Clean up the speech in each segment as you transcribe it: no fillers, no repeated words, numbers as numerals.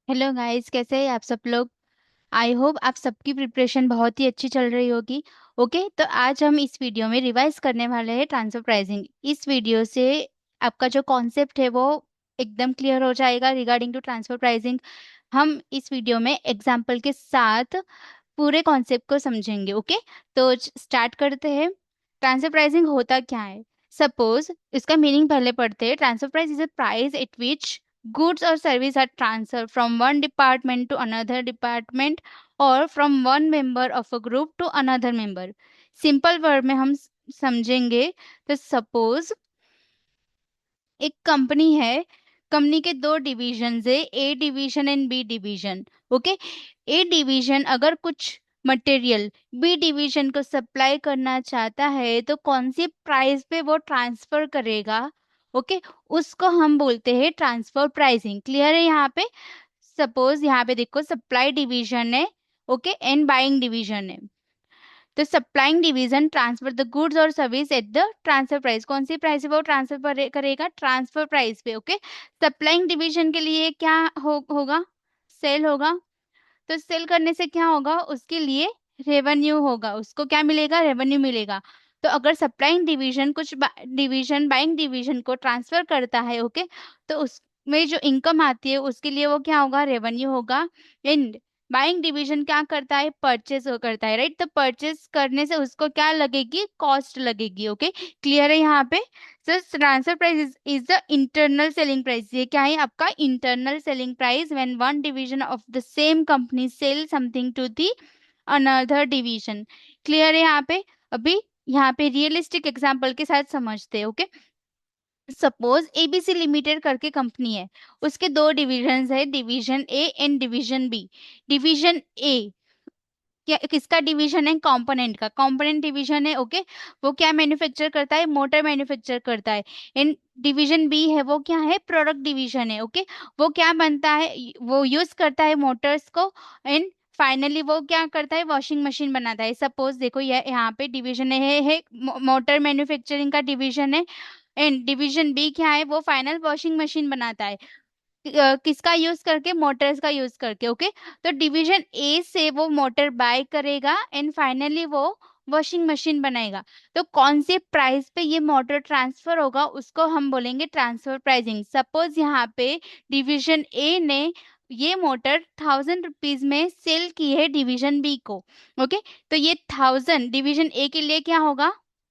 Hello guys, कैसे हैं आप सब लोग। आई होप आप सबकी प्रिपरेशन बहुत ही अच्छी चल रही होगी। ओके, तो आज हम इस वीडियो में रिवाइज करने वाले हैं ट्रांसफर प्राइसिंग। इस वीडियो से आपका जो कॉन्सेप्ट है वो एकदम क्लियर हो जाएगा रिगार्डिंग टू ट्रांसफर प्राइसिंग। हम इस वीडियो में एग्जाम्पल के साथ पूरे कॉन्सेप्ट को समझेंगे। ओके, तो स्टार्ट करते हैं। ट्रांसफर प्राइसिंग होता क्या है। सपोज इसका मीनिंग पहले पढ़ते हैं। Transfer price is a price at which goods or service are transferred from one department to another department or from one member of a group to another member। Simple word में हम समझेंगे तो suppose एक company है। Company के दो division है, A division and B division. Okay, A division अगर कुछ मटेरियल बी डिवीजन को सप्लाई करना चाहता है तो कौन सी प्राइस पे वो ट्रांसफर करेगा। ओके, उसको हम बोलते हैं ट्रांसफर प्राइसिंग। क्लियर है यहाँ पे। सपोज यहाँ पे देखो, सप्लाई डिवीजन है, ओके, एंड बाइंग डिवीजन है। तो supplying division transfer the goods और service at the transfer price. कौन सी प्राइस है वो ट्रांसफर करेगा, ट्रांसफर प्राइस पे। ओके, सप्लाइंग डिवीजन के लिए क्या होगा, सेल होगा। तो सेल करने से क्या होगा, उसके लिए रेवेन्यू होगा, उसको क्या मिलेगा, रेवेन्यू मिलेगा। तो अगर सप्लाइंग डिवीजन कुछ डिवीजन बाइंग डिवीजन को ट्रांसफर करता है, ओके, तो उसमें जो इनकम आती है उसके लिए वो क्या होगा, रेवेन्यू होगा। एंड बाइंग डिवीजन क्या करता है, परचेस करता है, राइट। तो परचेस करने से उसको क्या लगेगी, कॉस्ट लगेगी। ओके, क्लियर है यहाँ पे। So transfer price is the internal selling price. ये क्या है, आपका internal selling price when one division of the same company sell something to the another division. Clear है यहाँ पे। अभी यहाँ पे रियलिस्टिक एग्जांपल के साथ समझते हैं। ओके, सपोज एबीसी लिमिटेड करके कंपनी है, उसके दो डिविजन है, division A and division B. Division A क्या किसका डिवीजन है, कंपोनेंट का, कंपोनेंट डिवीजन है। ओके, वो क्या मैन्युफैक्चर करता है, मोटर मैन्युफैक्चर करता है। एंड डिवीजन बी है, वो क्या है, प्रोडक्ट डिवीजन है। ओके, वो क्या बनता है, वो यूज करता है मोटर्स को। एंड फाइनली वो क्या करता है, वॉशिंग मशीन बनाता है। सपोज देखो, ये यहाँ पे डिवीजन है मोटर मैन्युफैक्चरिंग का डिवीजन है। एंड डिवीजन बी क्या है, वो फाइनल वॉशिंग मशीन बनाता है। किसका यूज करके, मोटर्स का यूज करके। ओके, तो डिवीजन ए से वो मोटर बाय करेगा एंड फाइनली वो वॉशिंग मशीन बनाएगा। तो कौन से प्राइस पे ये मोटर ट्रांसफर होगा उसको हम बोलेंगे ट्रांसफर प्राइसिंग। सपोज यहाँ पे डिवीजन ए ने ये मोटर 1000 रुपीज में सेल की है डिवीजन बी को। ओके, तो ये 1000 डिवीजन ए के लिए क्या होगा,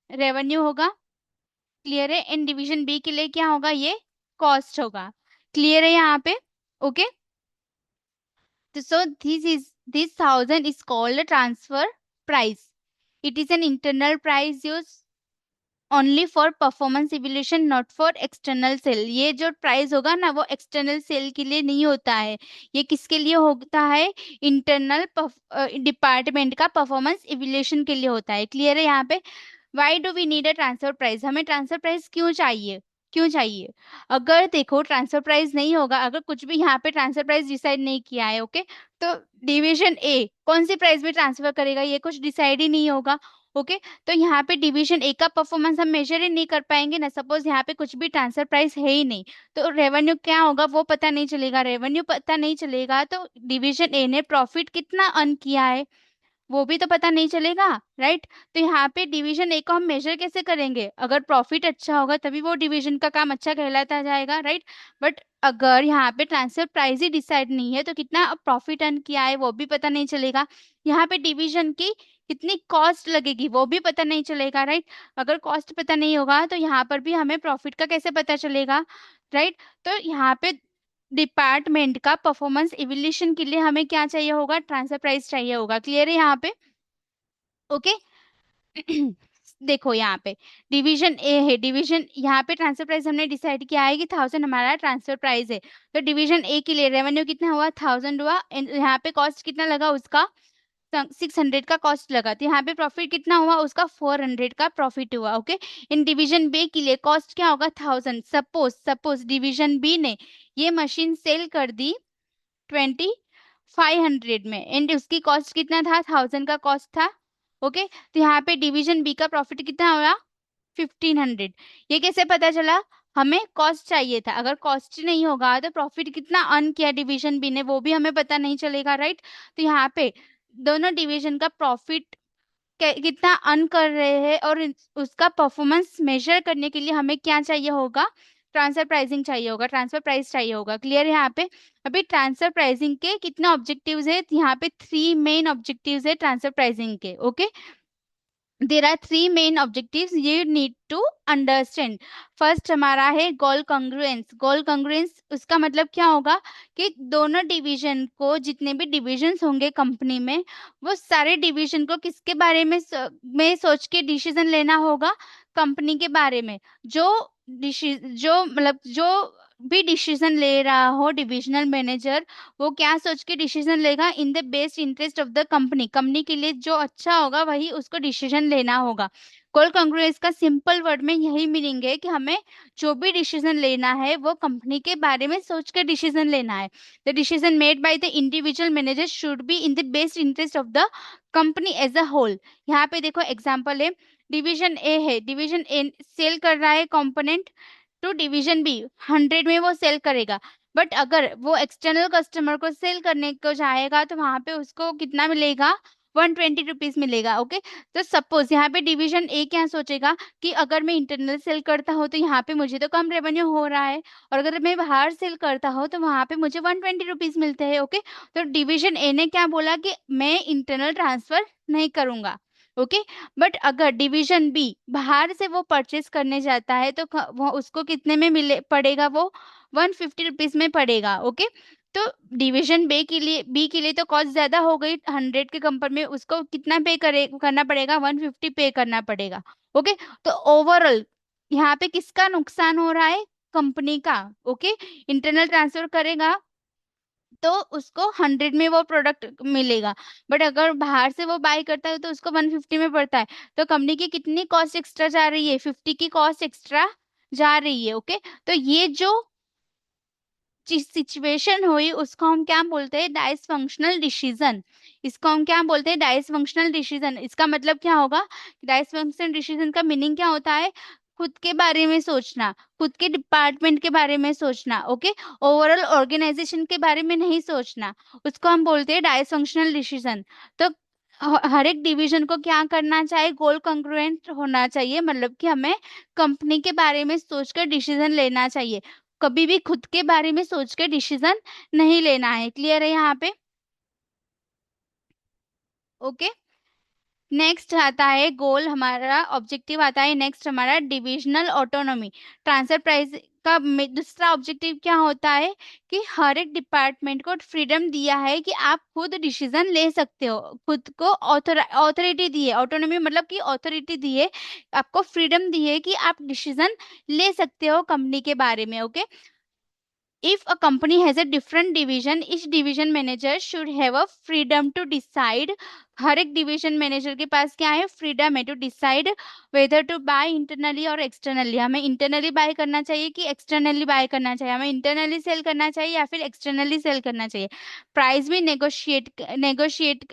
रेवेन्यू होगा। क्लियर है। इन डिवीजन बी के लिए क्या होगा, ये कॉस्ट होगा। क्लियर है यहाँ पे। ओके, तो so this 1000 is called transfer price. It is an internal price use only for performance evaluation, not for external sale. ये जो प्राइस होगा ना, वो एक्सटर्नल सेल के लिए नहीं होता है। ये किसके लिए होता है, इंटरनल डिपार्टमेंट का परफॉर्मेंस इवैल्यूएशन के लिए होता है। क्लियर है यहाँ पे। Why do we need a transfer price, हमें ट्रांसफर प्राइस क्यों चाहिए, क्यों चाहिए। अगर देखो ट्रांसफर प्राइस नहीं होगा, अगर कुछ भी यहाँ पे ट्रांसफर प्राइस डिसाइड नहीं किया है, ओके, तो डिवीजन ए कौन सी प्राइस में ट्रांसफर करेगा, ये कुछ डिसाइड ही नहीं होगा। ओके, तो यहाँ पे डिवीजन ए का परफॉर्मेंस हम मेजर ही नहीं कर पाएंगे ना। सपोज यहाँ पे कुछ भी ट्रांसफर प्राइस है ही नहीं, तो रेवेन्यू क्या होगा वो पता नहीं चलेगा। रेवेन्यू पता नहीं चलेगा तो डिवीजन ए ने प्रॉफिट कितना अर्न किया है वो भी तो पता नहीं चलेगा, राइट। तो यहाँ पे डिवीजन ए को हम मेजर कैसे करेंगे, अगर प्रॉफिट अच्छा होगा तभी वो डिवीजन का काम अच्छा कहलाता जाएगा, राइट। बट अगर यहाँ पे ट्रांसफर प्राइस ही डिसाइड नहीं है तो कितना प्रॉफिट अर्न किया है वो भी पता नहीं चलेगा। यहाँ पे डिवीजन की कितनी कॉस्ट लगेगी वो भी पता नहीं चलेगा, राइट। अगर कॉस्ट पता नहीं होगा तो यहाँ पर भी हमें प्रॉफिट का कैसे पता चलेगा, राइट। तो यहाँ पे डिपार्टमेंट का परफॉर्मेंस इवैल्यूएशन के लिए हमें क्या चाहिए होगा, ट्रांसफर प्राइस चाहिए होगा। क्लियर है यहाँ पे। ओके, देखो यहाँ पे डिवीजन ए है, डिवीजन यहाँ पे ट्रांसफर प्राइस हमने डिसाइड किया है कि 1000 हमारा ट्रांसफर प्राइस है। तो डिवीजन ए के लिए रेवेन्यू कितना हुआ, 1000 हुआ। and यहाँ पे कॉस्ट कितना लगा उसका, 600 का कॉस्ट लगा। तो यहाँ पे प्रॉफिट कितना हुआ उसका, 400 का प्रॉफिट हुआ। ओके, इन डिवीजन बी के लिए कॉस्ट क्या होगा, 1000। सपोज डिवीजन बी ने ये मशीन सेल कर दी 2500 में एंड उसकी कॉस्ट कितना था, 1000 का कॉस्ट था। ओके, तो यहाँ पे डिवीजन बी का प्रॉफिट कितना हुआ, 1500। ये कैसे पता चला, हमें कॉस्ट चाहिए था, अगर कॉस्ट नहीं होगा तो प्रॉफिट कितना अर्न किया डिवीजन बी ने वो भी हमें पता नहीं चलेगा, राइट। तो यहाँ पे दोनों डिवीजन का प्रॉफिट कितना अर्न कर रहे हैं और उसका परफॉर्मेंस मेजर करने के लिए हमें क्या चाहिए होगा, ट्रांसफर प्राइसिंग चाहिए होगा, ट्रांसफर प्राइस चाहिए होगा। क्लियर है यहाँ पे। अभी ट्रांसफर प्राइसिंग के कितने ऑब्जेक्टिव्स है, यहाँ पे 3 मेन ऑब्जेक्टिव्स है ट्रांसफर प्राइसिंग के। Okay, there are 3 main objectives you need to understand. First हमारा है गोल कॉन्ग्रुएंस। गोल कॉन्ग्रुएंस उसका मतलब क्या होगा कि दोनों डिवीजन को, जितने भी डिविजन्स होंगे कंपनी में, वो सारे डिवीजन को किसके बारे में में सोच के डिसीजन लेना होगा, कंपनी के बारे में। जो जो मतलब जो भी डिसीजन ले रहा हो डिविजनल मैनेजर, वो क्या सोच के डिसीजन लेगा, इन the best interest of the company, company के लिए जो अच्छा होगा वही उसको डिसीजन लेना होगा। गोल कॉन्ग्रुएंस का सिंपल वर्ड में यही मीनिंग है कि हमें जो भी डिसीजन लेना है वो कंपनी के बारे में सोच कर डिसीजन लेना है। The decision made by the individual manager should be in the best interest of the company as a whole. यहाँ पे देखो एग्जांपल है, डिवीजन ए है, डिवीजन ए सेल कर रहा है कंपोनेंट टू डिवीजन बी, 100 में वो सेल करेगा। बट अगर वो एक्सटर्नल कस्टमर को सेल करने को जाएगा तो वहां पे उसको कितना मिलेगा, 120 रुपीज मिलेगा। ओके, तो सपोज यहाँ पे डिवीजन ए क्या सोचेगा कि अगर मैं इंटरनल सेल करता हूँ तो यहाँ पे मुझे तो कम रेवेन्यू हो रहा है, और अगर मैं बाहर सेल करता हूँ तो वहां पे मुझे 120 रुपीज मिलते हैं। ओके, तो डिवीजन ए ने क्या बोला कि मैं इंटरनल ट्रांसफर नहीं करूंगा। ओके, बट अगर डिवीजन बी बाहर से वो परचेस करने जाता है तो वो उसको कितने में मिले पड़ेगा, वो 150 रुपीज में पड़ेगा। ओके, तो डिवीजन बी के लिए तो कॉस्ट ज्यादा हो गई, 100 के कंपेयर में उसको कितना पे करना पड़ेगा, 150 पे करना पड़ेगा। ओके, तो ओवरऑल यहाँ पे किसका नुकसान हो रहा है, कंपनी का। ओके, इंटरनल ट्रांसफर करेगा तो उसको 100 में वो प्रोडक्ट मिलेगा, बट अगर बाहर से वो बाय करता है तो उसको 150 में पड़ता है। तो कंपनी की कितनी कॉस्ट एक्स्ट्रा जा रही है, 50 की कॉस्ट एक्स्ट्रा जा रही है। ओके, तो ये जो सिचुएशन हुई उसको हम क्या बोलते हैं, डाइस फंक्शनल डिसीजन। इसको हम क्या बोलते हैं, डाइस फंक्शनल डिसीजन। इसका मतलब क्या होगा, डाइस फंक्शनल डिसीजन का मीनिंग क्या होता है, खुद के बारे में सोचना, खुद के डिपार्टमेंट के बारे में सोचना। ओके, ओवरऑल ऑर्गेनाइजेशन के बारे में नहीं सोचना, उसको हम बोलते हैं डाइस फंक्शनल डिसीजन। तो हर एक डिवीजन को क्या करना चाहिए, गोल कंग्रुएंट होना चाहिए, मतलब कि हमें कंपनी के बारे में सोचकर डिसीजन लेना चाहिए, कभी भी खुद के बारे में सोच के डिसीजन नहीं लेना है। क्लियर है यहाँ पे। ओके, नेक्स्ट आता है गोल, हमारा ऑब्जेक्टिव आता है नेक्स्ट हमारा डिविजनल ऑटोनॉमी। ट्रांसफर प्राइस का दूसरा ऑब्जेक्टिव क्या होता है कि हर एक डिपार्टमेंट को फ्रीडम दिया है कि आप खुद डिसीजन ले सकते हो, खुद को ऑथोरिटी दी है, ऑटोनॉमी मतलब कि ऑथोरिटी दी है, आपको फ्रीडम दी है कि आप डिसीजन ले सकते हो कंपनी के बारे में। Okay, if a company has a different division, each division manager should have a freedom to decide। हर एक डिवीजन मैनेजर के पास क्या है, फ्रीडम है to decide whether to buy internally और एक्सटर्नली। हमें इंटरनली बाय करना चाहिए कि एक्सटर्नली बाय करना चाहिए, हमें इंटरनली सेल करना चाहिए या फिर एक्सटर्नली सेल करना चाहिए। प्राइस भी नेगोशिएट नेगोशिएट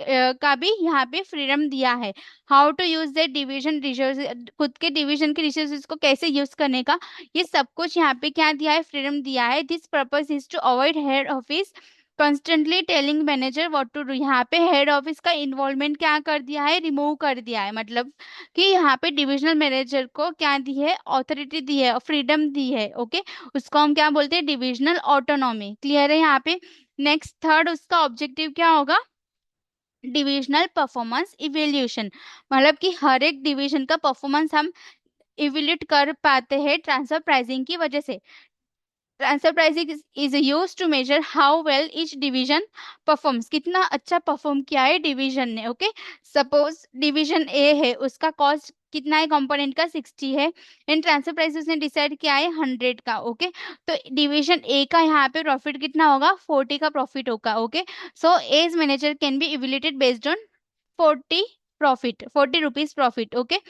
का भी यहाँ पे फ्रीडम दिया है। How to use the division resource, खुद के डिवीजन के रिसोर्सेज को कैसे यूज करने का, ये सब कुछ यहाँ पे क्या दिया है, फ्रीडम दिया है। This purpose is to avoid head office constantly telling manager what to do. यहाँ पे हेड ऑफिस का इन्वॉल्वमेंट क्या कर दिया है, रिमूव कर दिया है, मतलब कि यहाँ पे डिविजनल मैनेजर को क्या दी है, ऑथोरिटी दी है, फ्रीडम दी है। ओके, उसको हम क्या बोलते हैं, डिविजनल ऑटोनॉमी। क्लियर है यहाँ पे। नेक्स्ट थर्ड उसका ऑब्जेक्टिव क्या होगा, डिविजनल परफॉर्मेंस इवेल्यूशन, मतलब कि हर एक डिवीजन का परफॉर्मेंस हम इवेल्यूट कर पाते हैं ट्रांसफर प्राइसिंग की वजह से। Transfer pricing is use to measure how well each division performs, कितना अच्छा परफॉर्म किया है डिवीजन ने। ओके, सपोज डिवीजन ए है, उसका कॉस्ट कितना है कंपोनेंट का, 60 है, एंड ट्रांसफर प्राइस उसने डिसाइड किया है 100 का। ओके, तो डिवीजन ए का यहाँ पे प्रॉफिट कितना होगा, 40 का प्रॉफिट होगा। Okay, so as manager can be evaluated based on 40 profit, 40 rupees profit. Okay,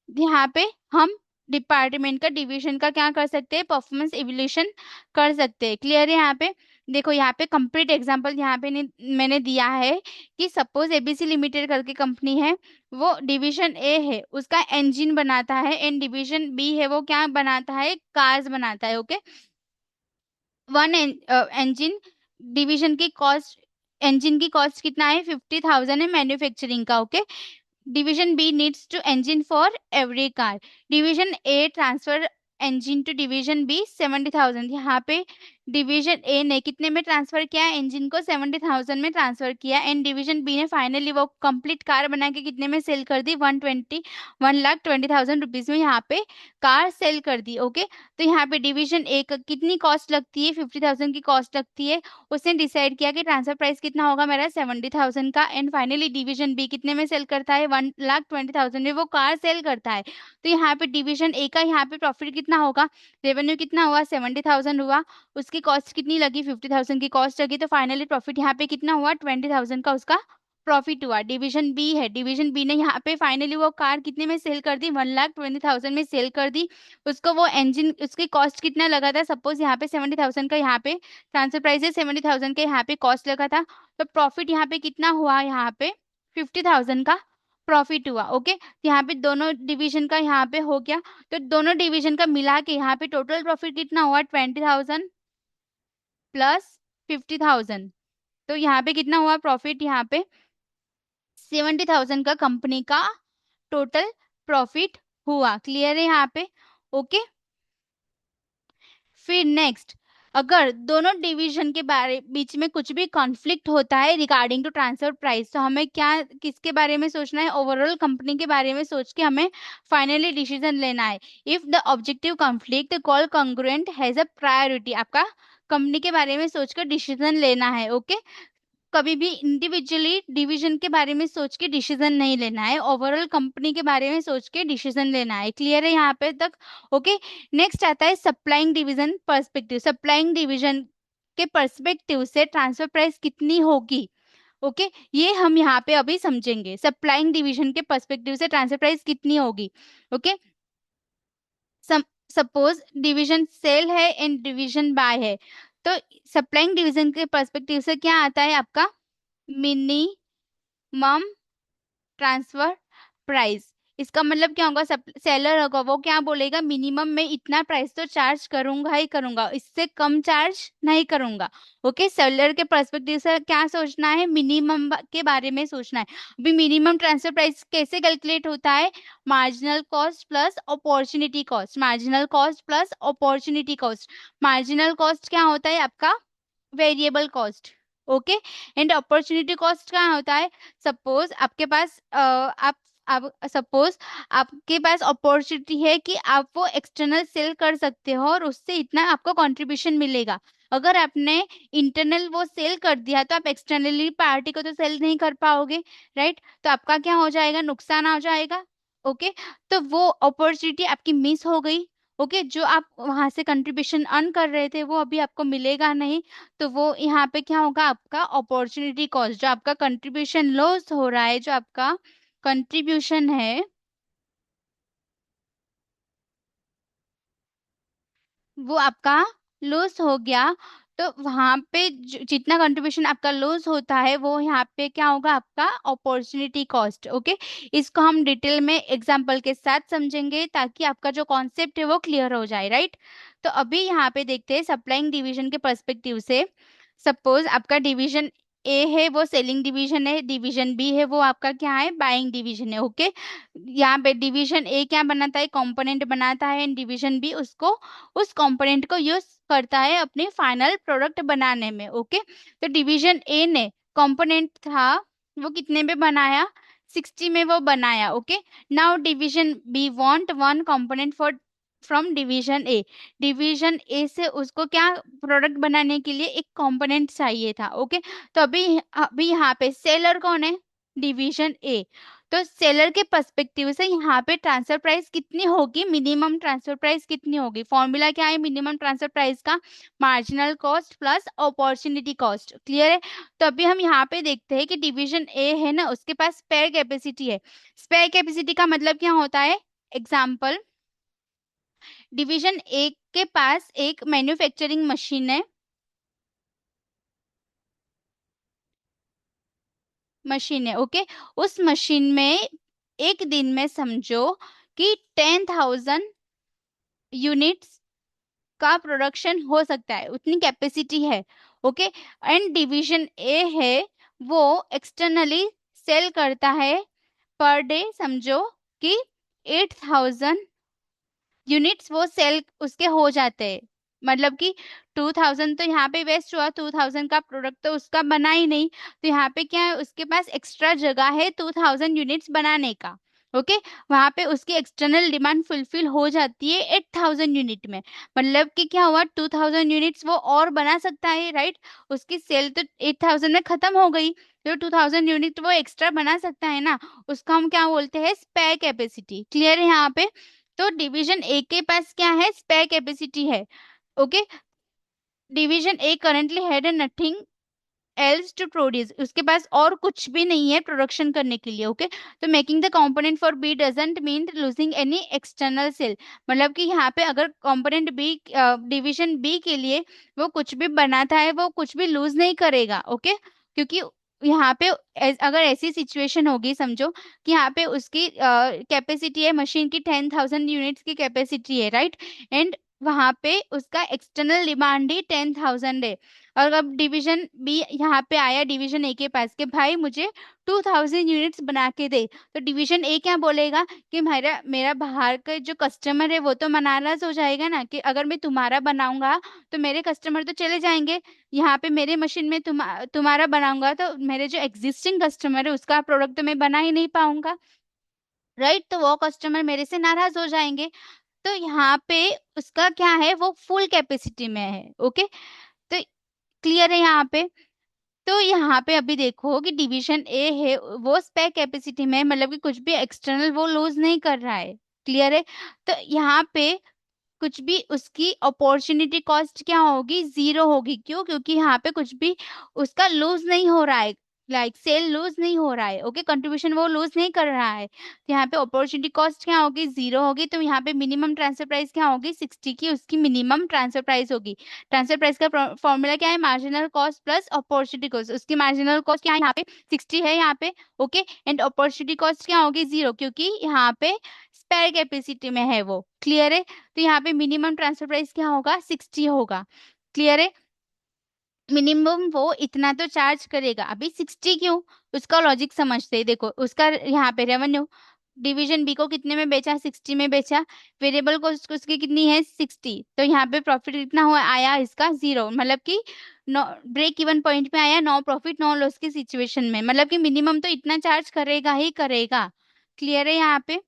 यहाँ पे हम डिपार्टमेंट का, डिवीजन का क्या कर सकते हैं, परफॉर्मेंस इवोल्यूशन कर सकते हैं। क्लियर है यहाँ पे? देखो यहाँ पे कंप्लीट एग्जांपल यहाँ पे मैंने दिया है कि सपोज एबीसी लिमिटेड करके कंपनी है, वो डिवीजन ए है, उसका इंजन बनाता है, एंड डिवीजन बी है वो क्या बनाता है, कार्स बनाता है। ओके, वन इंजन डिवीजन की कॉस्ट, इंजन की कॉस्ट कितना है, 50,000 है मैन्युफैक्चरिंग का। Okay, division B needs to engine for every car, division A transfer engine to division B 70,000। यहाँ पे डिवीजन ए ने कितने में ट्रांसफर किया, इंजन को 70,000 में ट्रांसफर किया, एंड डिवीजन बी ने फाइनली वो कंप्लीट कार बना के कितने में सेल कर दी, 1,20,000 रुपीज में यहाँ पे कार सेल कर दी। ओके, तो यहाँ पे डिवीजन ए का कितनी कॉस्ट लगती है, 50,000 की कॉस्ट लगती है। उसने डिसाइड किया कि ट्रांसफर प्राइस कितना होगा मेरा, 70,000 का, एंड फाइनली डिवीजन बी कितने में सेल करता है, 1,20,000 में वो कार सेल करता है। तो यहाँ पे डिवीजन ए का यहाँ पे प्रॉफिट कितना होगा, रेवेन्यू कितना हुआ, 70,000 हुआ, उसकी कॉस्ट कितनी लगी, 50,000 की कॉस्ट लगी, तो फाइनली प्रॉफिट यहाँ पे कितना हुआ, 20,000 का उसका प्रॉफिट हुआ। डिवीजन बी है, डिवीजन बी ने यहाँ पे फाइनली वो कार कितने में सेल कर दी, 1,20,000 में सेल कर दी। उसको वो इंजन, उसकी कॉस्ट कितना लगा था, सपोज यहाँ पे 70,000 का, यहाँ पे ट्रांसफर प्राइस है 70,000 के, यहाँ पे कॉस्ट लगा था, तो प्रॉफिट यहाँ पे कितना हुआ, यहाँ पे 50,000 का प्रॉफिट हुआ। ओके, यहाँ पे दोनों डिवीजन का यहाँ पे हो गया, तो दोनों डिवीजन का मिला के यहाँ पे टोटल प्रॉफिट कितना हुआ, 20,000 प्लस 50,000, तो यहाँ पे कितना हुआ प्रॉफिट, यहाँ पे 70,000 का कंपनी का टोटल प्रॉफिट हुआ। क्लियर है यहाँ पे? ओके, फिर नेक्स्ट, अगर दोनों डिवीजन के बारे बीच में कुछ भी कॉन्फ्लिक्ट होता है रिगार्डिंग टू ट्रांसफर प्राइस, तो हमें क्या, किसके बारे में सोचना है, ओवरऑल कंपनी के बारे में सोच के हमें फाइनली डिसीजन लेना है। If the objective conflict call congruent has a priority, आपका कंपनी के बारे में सोचकर डिसीजन लेना है। ओके, कभी भी इंडिविजुअली डिवीजन के बारे में सोच के डिसीजन नहीं लेना है, ओवरऑल कंपनी के बारे में सोच के डिसीजन लेना है। क्लियर है यहाँ पे तक? ओके, नेक्स्ट आता है supplying division perspective, supplying division के पर्सपेक्टिव से ट्रांसफर प्राइस कितनी होगी। ओके, ये हम यहाँ पे अभी समझेंगे, सप्लाइंग डिवीजन के पर्सपेक्टिव से ट्रांसफर प्राइस कितनी होगी। ओके, सपोज डिवीजन सेल है एंड डिवीजन बाय है, तो सप्लाइंग डिवीजन के पर्सपेक्टिव से क्या आता है आपका, मिनिमम ट्रांसफर प्राइस। इसका मतलब क्या होगा, सेलर होगा वो क्या बोलेगा, मिनिमम में इतना प्राइस तो चार्ज करूंगा ही करूंगा, इससे कम चार्ज नहीं करूंगा। ओके, सेलर के पर्सपेक्टिव से क्या सोचना है, मिनिमम के बारे में सोचना है। अभी मिनिमम ट्रांसफर प्राइस कैसे कैलकुलेट होता है, marginal cost plus opportunity cost, marginal cost plus opportunity cost. Marginal cost क्या होता है आपका, variable cost. Okay, and opportunity cost क्या होता है, सपोज आपके पास आप सपोज आपके पास अपॉर्चुनिटी है कि आप वो एक्सटर्नल सेल कर सकते हो और उससे इतना आपको कंट्रीब्यूशन मिलेगा। अगर आपने इंटरनल वो सेल कर दिया तो आप एक्सटर्नली पार्टी को तो सेल नहीं कर पाओगे, राइट? तो आपका क्या हो जाएगा, नुकसान हो जाएगा। ओके, तो वो अपॉर्चुनिटी आपकी मिस हो गई। ओके, जो आप वहां से कंट्रीब्यूशन अर्न कर रहे थे वो अभी आपको मिलेगा नहीं, तो वो यहाँ पे क्या होगा, आपका अपॉर्चुनिटी कॉस्ट, जो आपका कंट्रीब्यूशन लॉस हो रहा है, जो आपका कंट्रीब्यूशन है वो आपका लॉस हो गया। तो वहां पे जितना कंट्रीब्यूशन आपका लॉस होता है वो यहाँ पे क्या होगा, आपका अपॉर्चुनिटी कॉस्ट। ओके, इसको हम डिटेल में एग्जांपल के साथ समझेंगे ताकि आपका जो कॉन्सेप्ट है वो क्लियर हो जाए, राइट? तो अभी यहाँ पे देखते हैं सप्लाइंग डिवीजन के पर्सपेक्टिव से। सपोज आपका डिवीजन ए है वो सेलिंग डिवीजन है, डिवीजन बी है वो आपका क्या है, बाइंग डिवीजन है। ओके, यहाँ पे डिवीजन ए क्या बनाता है, कंपोनेंट बनाता है, एंड डिवीजन बी उसको, उस कंपोनेंट को यूज करता है अपने फाइनल प्रोडक्ट बनाने में। ओके, तो डिवीजन ए ने कंपोनेंट था वो कितने में बनाया, 60 में वो बनाया। Okay, now division B want one component for from division A, division A से उसको क्या, प्रोडक्ट बनाने के लिए एक कंपोनेंट चाहिए था। ओके, तो अभी अभी यहाँ पे सेलर कौन है, डिवीजन ए। तो सेलर के पर्सपेक्टिव से यहाँ पे ट्रांसफर प्राइस कितनी होगी, मिनिमम ट्रांसफर प्राइस कितनी होगी, फॉर्मूला क्या है मिनिमम ट्रांसफर प्राइस का, marginal cost plus opportunity cost. Clear है? तो अभी हम यहाँ पे देखते हैं कि डिवीजन ए है ना, उसके पास स्पेयर कैपेसिटी है। स्पेयर कैपेसिटी का मतलब क्या होता है, एग्जाम्पल डिवीजन ए के पास एक मैन्युफैक्चरिंग मशीन है, ओके। उस मशीन में एक दिन में समझो कि 10,000 यूनिट्स का प्रोडक्शन हो सकता है, उतनी कैपेसिटी है, ओके। एंड डिवीजन ए है वो एक्सटर्नली सेल करता है पर डे, समझो कि 8,000 यूनिट्स वो सेल उसके हो जाते हैं। मतलब कि 2,000 तो यहाँ पे वेस्ट हुआ, 2,000 का प्रोडक्ट तो उसका बना ही नहीं, तो यहाँ पे क्या है, उसके पास एक्स्ट्रा जगह है 2,000 यूनिट्स बनाने का, ओके। वहां पे उसकी एक्सटर्नल डिमांड फुलफिल हो जाती है 8,000 यूनिट में। मतलब कि क्या हुआ, 2,000 यूनिट्स वो और बना सकता है, राइट। उसकी सेल तो 8,000 में खत्म हो गई, तो 2,000 यूनिट वो एक्स्ट्रा बना सकता है ना, उसका हम क्या बोलते हैं, स्पेयर कैपेसिटी। क्लियर है यहाँ पे। तो डिवीजन ए के पास क्या है, स्पेयर कैपेसिटी है, okay. Division A currently had nothing else to produce, उसके पास और कुछ भी नहीं है प्रोडक्शन करने के लिए, ओके। तो making the component for B doesn't mean losing any external sale. मतलब कि यहाँ पे अगर कंपोनेंट बी, डिवीजन बी के लिए वो कुछ भी बनाता है वो कुछ भी लूज नहीं करेगा, ओके। क्योंकि यहाँ पे अगर ऐसी सिचुएशन होगी, समझो कि यहाँ पे उसकी कैपेसिटी है मशीन की, 10,000 यूनिट्स की कैपेसिटी है, राइट। एंड वहां पे उसका एक्सटर्नल डिमांड ही 10,000 है। और अब डिवीजन बी यहाँ पे आया डिवीजन ए के पास कि भाई मुझे 2,000 यूनिट्स बना के दे, तो डिवीजन ए क्या बोलेगा कि मेरा मेरा बाहर का जो कस्टमर है वो तो नाराज हो जाएगा ना, कि अगर मैं तुम्हारा बनाऊंगा तो मेरे कस्टमर तो चले जाएंगे। यहाँ पे मेरे मशीन में तुम्हारा बनाऊंगा तो मेरे जो एग्जिस्टिंग कस्टमर है उसका प्रोडक्ट तो मैं बना ही नहीं पाऊंगा, राइट। तो वो कस्टमर मेरे से नाराज हो जाएंगे। तो यहाँ पे उसका क्या है, वो फुल कैपेसिटी में है, ओके। तो क्लियर है यहाँ पे। तो यहाँ पे अभी देखो कि डिवीजन ए है वो स्पेक कैपेसिटी में है, मतलब कि कुछ भी एक्सटर्नल वो लूज नहीं कर रहा है। क्लियर है। तो यहाँ पे कुछ भी उसकी अपॉर्चुनिटी कॉस्ट क्या होगी, जीरो होगी। क्यों? क्योंकि यहाँ पे कुछ भी उसका लूज नहीं हो रहा है, लाइक सेल लूज नहीं हो रहा है, ओके। कंट्रीब्यूशन वो लूज नहीं कर रहा है, तो यहाँ पे अपॉर्चुनिटी कॉस्ट क्या होगी, जीरो होगी। तो यहाँ पे मिनिमम ट्रांसफर प्राइस क्या होगी, 60 की उसकी मिनिमम ट्रांसफर प्राइस होगी। ट्रांसफर प्राइस का फॉर्मूला क्या है, marginal cost plus opportunity cost. उसकी मार्जिनल कॉस्ट क्या है यहाँ पे, 60 है यहाँ पे, ओके। एंड अपॉर्चुनिटी कॉस्ट क्या होगी, जीरो, क्योंकि यहाँ पे स्पेयर कैपेसिटी में है वो। क्लियर है। तो यहाँ पे मिनिमम ट्रांसफर प्राइस क्या होगा, 60 होगा। क्लियर है। मिनिमम वो इतना तो चार्ज करेगा, अभी 60 क्यों, उसका लॉजिक समझते हैं। देखो उसका यहाँ पे रेवेन्यू, डिवीजन बी को कितने में बेचा, 60 में बेचा। वेरिएबल कॉस्ट उसकी कितनी है, 60। तो यहाँ पे प्रॉफिट कितना हुआ, आया इसका जीरो, मतलब कि नो, ब्रेक इवन पॉइंट में आया, नो प्रॉफिट नो लॉस की सिचुएशन में, मतलब कि मिनिमम तो इतना चार्ज करेगा ही करेगा। क्लियर है यहाँ पे,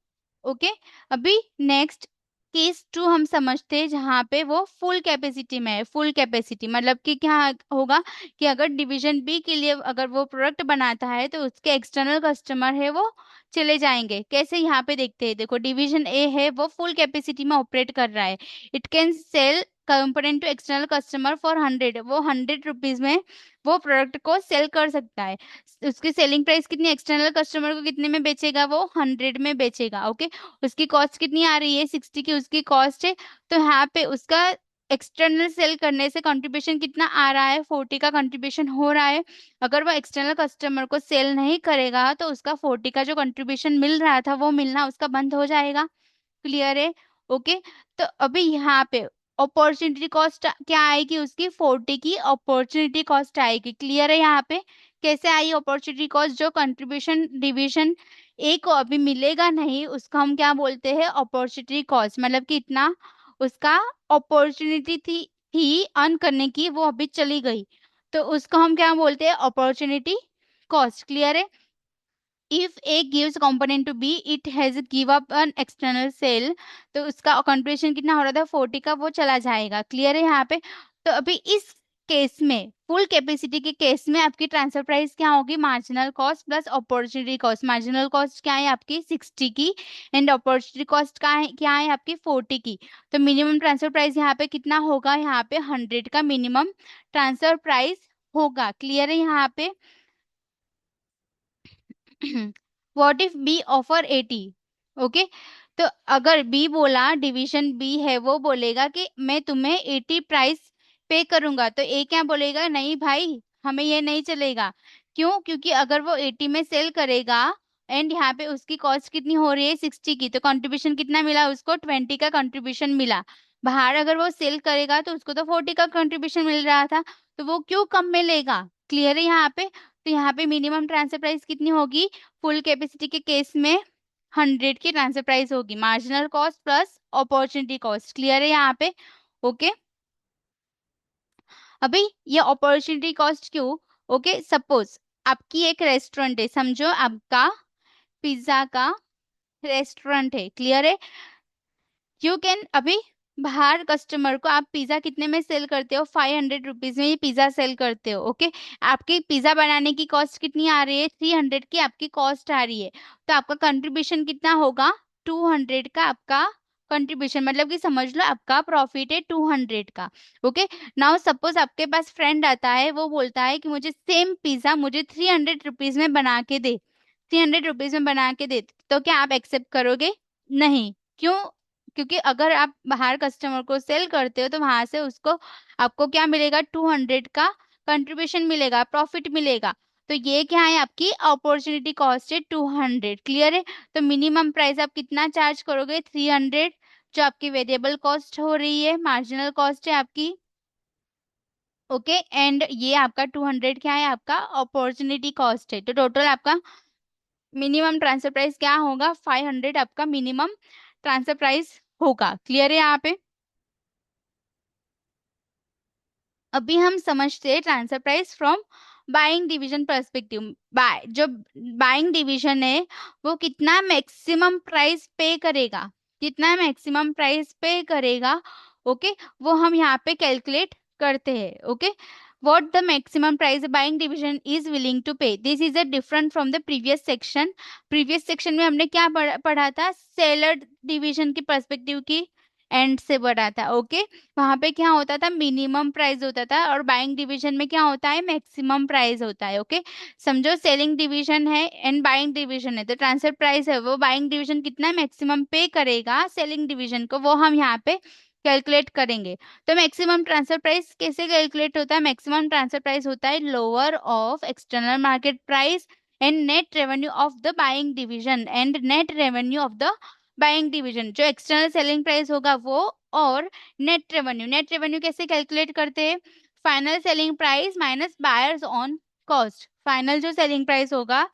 ओके। अभी नेक्स्ट केस टू हम समझते हैं जहाँ पे वो फुल कैपेसिटी में है। फुल कैपेसिटी मतलब कि क्या होगा, कि अगर डिवीजन बी के लिए अगर वो प्रोडक्ट बनाता है तो उसके एक्सटर्नल कस्टमर है वो चले जाएंगे। कैसे, यहाँ पे देखते हैं। देखो डिवीजन ए है वो फुल कैपेसिटी में ऑपरेट कर रहा है, it can sell component to external customer for 100, वो 100 रुपीज में वो प्रोडक्ट को सेल कर सकता है। उसकी सेलिंग प्राइस कितनी, एक्सटर्नल कस्टमर को कितने में बेचेगा, वो 100 में बेचेगा, ओके। उसकी कॉस्ट कितनी आ रही है, 60 की उसकी कॉस्ट है। तो यहाँ पे उसका एक्सटर्नल सेल करने से कंट्रीब्यूशन कितना आ रहा है, 40 का कंट्रीब्यूशन हो रहा है। अगर वो एक्सटर्नल कस्टमर को सेल नहीं करेगा तो उसका 40 का जो कंट्रीब्यूशन मिल रहा था वो मिलना उसका बंद हो जाएगा। क्लियर है, ओके। तो अभी यहाँ पे अपॉर्चुनिटी कॉस्ट क्या आएगी, उसकी 40 की अपॉर्चुनिटी कॉस्ट आएगी। क्लियर है यहाँ पे। कैसे आई अपॉर्चुनिटी कॉस्ट, जो कंट्रीब्यूशन डिवीजन ए को अभी मिलेगा नहीं उसका हम क्या बोलते हैं, अपॉर्चुनिटी कॉस्ट। मतलब कि इतना उसका अपॉर्चुनिटी थी अर्न करने की, वो अभी चली गई, तो उसको हम क्या बोलते हैं, अपॉर्चुनिटी कॉस्ट। क्लियर है। if A gives component to B, it has give up an external sale, तो उसका कंट्रीब्यूशन कितना हो रहा था, 40 का, वो चला जाएगा। क्लियर है यहाँ पे। तो अभी इस केस में, फुल कैपेसिटी के केस में आपकी ट्रांसफर प्राइस क्या होगी, marginal cost plus opportunity cost. Marginal cost क्या है आपकी, 60 की, एंड अपॉर्चुनिटी कॉस्ट क्या है आपकी, 40 की। तो मिनिमम ट्रांसफर प्राइस यहाँ पे कितना होगा, यहाँ पे 100 का मिनिमम ट्रांसफर प्राइस होगा। क्लियर है यहाँ पे। What if B offer 80, okay. तो अगर बी बोला, डिवीजन बी है, वो बोलेगा कि मैं तुम्हें 80 प्राइस पे करूंगा, तो ए क्या बोलेगा, नहीं भाई हमें ये नहीं चलेगा। क्यों? क्योंकि अगर वो 80 में सेल करेगा एंड यहाँ पे उसकी कॉस्ट कितनी हो रही है, 60 की, तो कंट्रीब्यूशन कितना मिला उसको, 20 का कंट्रीब्यूशन मिला। बाहर अगर वो सेल करेगा तो उसको तो 40 का कंट्रीब्यूशन मिल रहा था, तो वो क्यों कम में लेगा? क्लियर है यहाँ पे? तो यहाँ पे मिनिमम ट्रांसफर प्राइस कितनी होगी, फुल कैपेसिटी के केस में 100 की ट्रांसफर प्राइस होगी, marginal cost plus opportunity cost. Clear है यहाँ पे? ओके। अभी ये अपॉर्चुनिटी कॉस्ट क्यों? ओके, सपोज आपकी एक रेस्टोरेंट है, समझो आपका पिज्जा का रेस्टोरेंट है। क्लियर है? यू कैन अभी बाहर कस्टमर को आप पिज्जा कितने में सेल करते हो, 500 रुपीज में ये पिज्जा सेल करते हो। ओके, आपकी पिज्जा बनाने की कॉस्ट कितनी आ रही है, 300 की आपकी कॉस्ट आ रही है, तो आपका कंट्रीब्यूशन कितना होगा, 200 का आपका कंट्रीब्यूशन, मतलब कि समझ लो आपका प्रॉफिट है 200 का। ओके, नाउ सपोज आपके पास फ्रेंड आता है, वो बोलता है कि मुझे सेम पिज्जा मुझे 300 रुपीज में बना के दे, 300 रुपीज में बना के दे, तो क्या आप एक्सेप्ट करोगे? नहीं। क्यों? क्योंकि अगर आप बाहर कस्टमर को सेल करते हो तो वहां से उसको आपको क्या मिलेगा, 200 का कंट्रीब्यूशन मिलेगा, प्रॉफिट मिलेगा। तो ये क्या है, आपकी अपॉर्चुनिटी कॉस्ट है 200। क्लियर है? तो मिनिमम प्राइस आप कितना चार्ज करोगे, 300, जो आपकी वेरिएबल कॉस्ट हो रही है, मार्जिनल कॉस्ट है आपकी। ओके, एंड ये आपका 200 क्या है, आपका अपॉर्चुनिटी कॉस्ट है। तो टोटल आपका मिनिमम ट्रांसफर प्राइस क्या होगा, 500 आपका मिनिमम ट्रांसफर प्राइस होगा। क्लियर है यहाँ पे? अभी हम समझते हैं transfer price from buying division perspective. जो बाइंग डिवीजन है वो कितना मैक्सिमम प्राइस पे करेगा, कितना मैक्सिमम प्राइस पे करेगा। ओके, वो हम यहाँ पे कैलकुलेट करते हैं। Okay, what the maximum price buying division is willing to pay, this is a different from the previous section। previous section में हमने क्या पढ़ा था, सेलर डिवीजन की पर्सपेक्टिव की एंड से पढ़ा था। ओके, वहां पे क्या होता था, मिनिमम प्राइस होता था, और बाइंग डिवीजन में क्या होता है, मैक्सिमम प्राइस होता है। ओके, समझो सेलिंग डिवीजन है एंड बाइंग डिवीजन है, तो ट्रांसफर प्राइस है वो बाइंग डिवीजन कितना मैक्सिमम पे करेगा सेलिंग डिवीजन को, वो हम यहाँ पे कैलकुलेट करेंगे। तो मैक्सिमम ट्रांसफर प्राइस कैसे कैलकुलेट होता है, मैक्सिमम ट्रांसफर प्राइस होता है lower of external market price and net revenue of the buying division, and net revenue of the buying division, जो एक्सटर्नल सेलिंग प्राइस होगा वो, और नेट रेवेन्यू। नेट रेवेन्यू कैसे कैलकुलेट करते हैं, final selling price minus buyers on cost. Final जो selling price होगा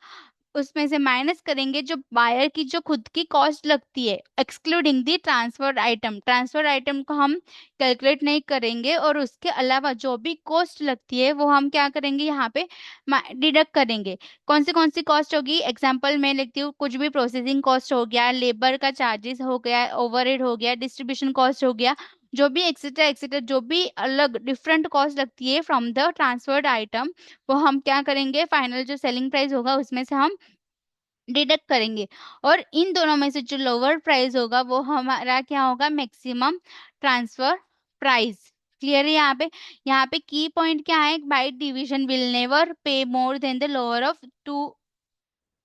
उसमें से माइनस करेंगे जो बायर की जो खुद की कॉस्ट लगती है, एक्सक्लूडिंग दी ट्रांसफर आइटम। ट्रांसफर आइटम को हम कैलकुलेट नहीं करेंगे, और उसके अलावा जो भी कॉस्ट लगती है वो हम क्या करेंगे, यहाँ पे डिडक्ट करेंगे। कौन सी कॉस्ट होगी, एग्जांपल मैं लिखती हूँ, कुछ भी प्रोसेसिंग कॉस्ट हो गया, लेबर का चार्जेस हो गया, ओवरहेड हो गया, डिस्ट्रीब्यूशन कॉस्ट हो गया, जो भी एक्सेट्रा एक्सेट्रा जो भी अलग डिफरेंट कॉस्ट लगती है फ्रॉम द ट्रांसफर्ड आइटम, वो हम क्या करेंगे, फाइनल जो सेलिंग प्राइस होगा उसमें से हम डिडक्ट करेंगे। और इन दोनों में से जो लोअर प्राइस होगा वो हमारा क्या होगा, मैक्सिमम ट्रांसफर प्राइस। क्लियर है यहाँ पे? यहाँ पे की पॉइंट क्या है, by division will never pay more than the lower of two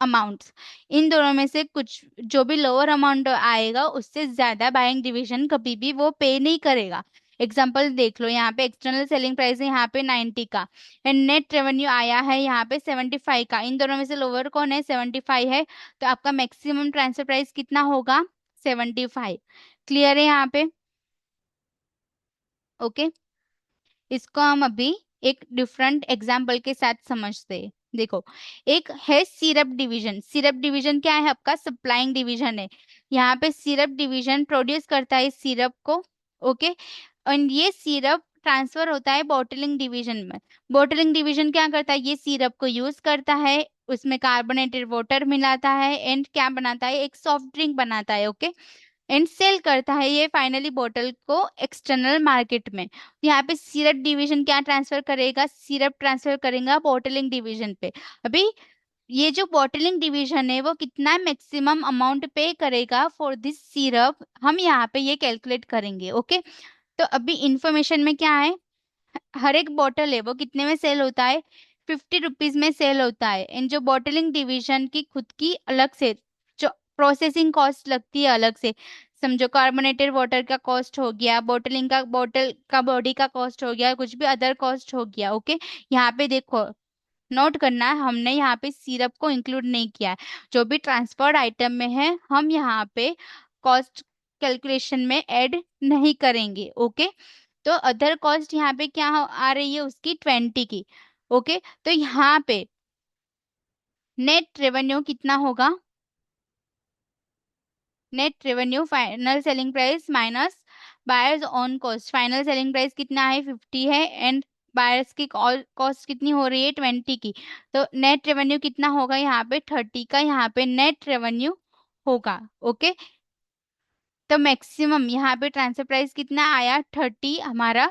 amounts. इन दोनों में से कुछ जो भी लोअर अमाउंट आएगा उससे ज्यादा बाइंग डिवीजन कभी भी वो पे नहीं करेगा। एग्जाम्पल देख लो, यहाँ पे एक्सटर्नल सेलिंग प्राइस है यहाँ पे 90 का, एंड नेट रेवेन्यू आया है यहाँ पे 75 का, इन दोनों में से लोअर कौन है, 75 है, तो आपका मैक्सिमम ट्रांसफर प्राइस कितना होगा, 75। क्लियर है यहाँ पे? ओके, इसको हम अभी एक डिफरेंट एग्जाम्पल के साथ समझते हैं। देखो, एक है सिरप डिवीजन। सिरप डिवीजन क्या है, आपका सप्लाइंग डिवीजन है। यहाँ पे सिरप डिवीजन प्रोड्यूस करता है सिरप को। ओके, और ये सिरप ट्रांसफर होता है बॉटलिंग डिवीजन में। बॉटलिंग डिवीजन क्या करता है, ये सिरप को यूज करता है, उसमें कार्बोनेटेड वाटर मिलाता है एंड क्या बनाता है, एक सॉफ्ट ड्रिंक बनाता है। ओके, एंड सेल करता है ये फाइनली बॉटल को एक्सटर्नल मार्केट में। यहाँ पे सिरप डिवीजन क्या ट्रांसफर करेगा, सिरप ट्रांसफर करेगा बॉटलिंग डिवीजन पे। अभी ये जो बॉटलिंग डिवीजन है वो कितना मैक्सिमम अमाउंट पे करेगा फॉर दिस सिरप, हम यहाँ पे ये कैलकुलेट करेंगे। ओके, तो अभी इंफॉर्मेशन में क्या है, हर एक बॉटल है वो कितने में सेल होता है, 50 रुपीज में सेल होता है, एंड जो बॉटलिंग डिवीजन की खुद की अलग से जो प्रोसेसिंग कॉस्ट लगती है अलग से। समझो कार्बोनेटेड वाटर का कॉस्ट हो गया, बोटलिंग का, बोतल का बॉडी का कॉस्ट हो गया, कुछ भी अदर कॉस्ट हो गया। ओके, यहाँ पे देखो, नोट करना है, हमने यहाँ पे सिरप को इंक्लूड नहीं किया है। जो भी ट्रांसफर्ड आइटम में है हम यहाँ पे कॉस्ट कैलकुलेशन में ऐड नहीं करेंगे। ओके, तो अदर कॉस्ट यहाँ पे क्या आ रही है उसकी 20 की। ओके, तो यहाँ पे नेट रेवेन्यू कितना होगा? Net revenue final selling price minus buyers on cost. Final selling price कितना है? 50 है, एंड बायर्स की कॉस्ट कितनी हो रही है? 20 की। तो नेट रेवेन्यू कितना होगा यहाँ पे? 30 का यहाँ पे नेट रेवेन्यू होगा। ओके, तो मैक्सिमम यहाँ पे ट्रांसफर प्राइस कितना आया? 30 हमारा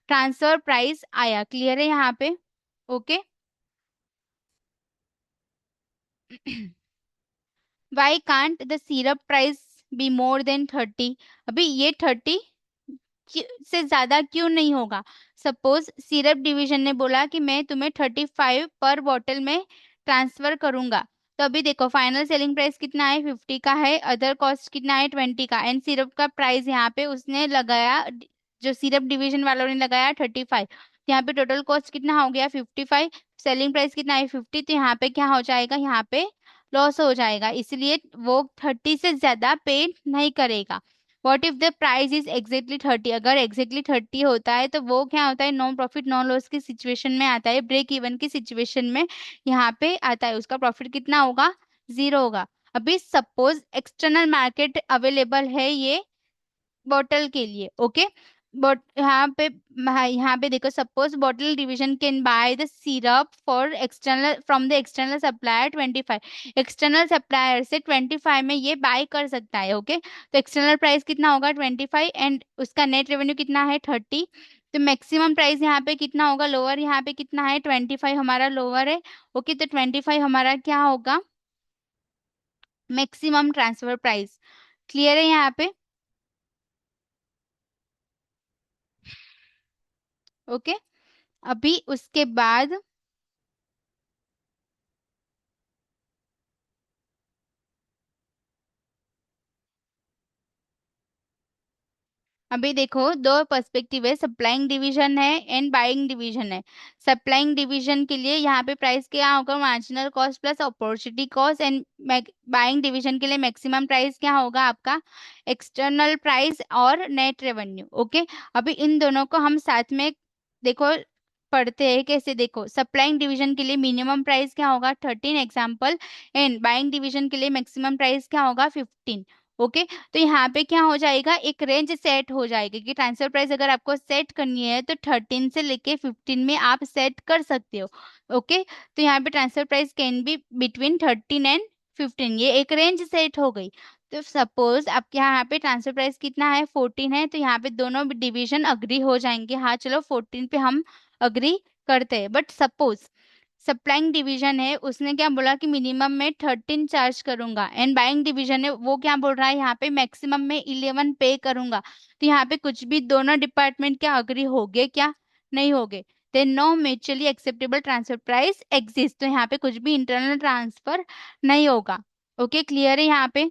ट्रांसफर प्राइस आया। क्लियर है यहाँ पे? Okay. Why can't the syrup price be more than 30? अभी ये 30 से ज्यादा क्यों नहीं होगा? सपोज सिरप डिवीजन ने बोला कि मैं तुम्हें 35 पर बॉटल में ट्रांसफर करूंगा, तो अभी देखो फाइनल सेलिंग प्राइस कितना है? 50 का है, अदर कॉस्ट कितना है? 20 का, एंड सिरप का प्राइस यहाँ पे उसने लगाया, जो सिरप डिवीजन वालों ने लगाया 35। यहाँ पे टोटल कॉस्ट कितना हो गया? 55। सेलिंग प्राइस कितना है? 50। तो यहाँ पे क्या हो जाएगा? यहाँ पे लॉस हो जाएगा, इसलिए वो 30 से ज्यादा पे नहीं करेगा। What if the price is exactly 30? अगर एग्जैक्टली 30 होता है तो वो क्या होता है? नो प्रॉफिट नो लॉस की सिचुएशन में आता है, ब्रेक इवन की सिचुएशन में यहाँ पे आता है। उसका प्रॉफिट कितना होगा? 0 होगा। अभी सपोज एक्सटर्नल मार्केट अवेलेबल है ये बॉटल के लिए। ओके, बट यहाँ पे देखो, suppose bottle division can by the syrup for external from the external supplier 25। External supplier से 25 में ये बाय कर सकता है। ओके, तो एक्सटर्नल प्राइस कितना होगा? 25, एंड उसका नेट रेवेन्यू कितना है? 30। तो मैक्सिमम प्राइस यहाँ पे कितना होगा? लोअर। यहाँ पे कितना है? 25 हमारा लोअर है। ओके, तो 25 हमारा क्या होगा? Maximum transfer price. क्लियर है यहाँ पे? ओके, अभी उसके बाद अभी देखो, दो पर्सपेक्टिव है, सप्लाइंग डिवीजन है एंड बाइंग डिवीजन है। सप्लाइंग डिवीजन के लिए यहाँ पे प्राइस क्या होगा? Marginal cost plus opportunity cost, and buying division के लिए मैक्सिमम प्राइस क्या होगा आपका? एक्सटर्नल प्राइस और नेट रेवेन्यू। ओके, अभी इन दोनों को हम साथ में देखो पढ़ते हैं कैसे। देखो, सप्लाइंग डिवीजन के लिए मिनिमम प्राइस क्या होगा? 13 एग्जाम्पल, एंड बाइंग डिवीजन के लिए मैक्सिमम प्राइस क्या होगा? 15। ओके, तो यहाँ पे क्या हो जाएगा? एक रेंज सेट हो जाएगी कि ट्रांसफर प्राइस अगर आपको सेट करनी है तो 13 से लेके 15 में आप सेट कर सकते हो। ओके, तो यहाँ पे transfer price can be between 13 and 15, ये एक रेंज सेट हो गई। तो सपोज आपके यहाँ पे ट्रांसफर प्राइस कितना है? 14 है, तो यहाँ पे दोनों डिवीजन अग्री हो जाएंगे, हाँ चलो 14 पे हम अग्री करते हैं। बट सपोज सप्लाइंग डिवीजन है, उसने क्या बोला कि मिनिमम में 13 चार्ज करूंगा, एंड बाइंग डिवीजन है वो क्या बोल रहा है? यहाँ पे मैक्सिमम में 11 पे करूंगा। तो यहाँ पे कुछ भी दोनों डिपार्टमेंट क्या अग्री होगे? क्या नहीं होगे? Then no mutually acceptable transfer price exist. तो यहाँ पे कुछ भी इंटरनल ट्रांसफर नहीं होगा। ओके, क्लियर है यहाँ पे?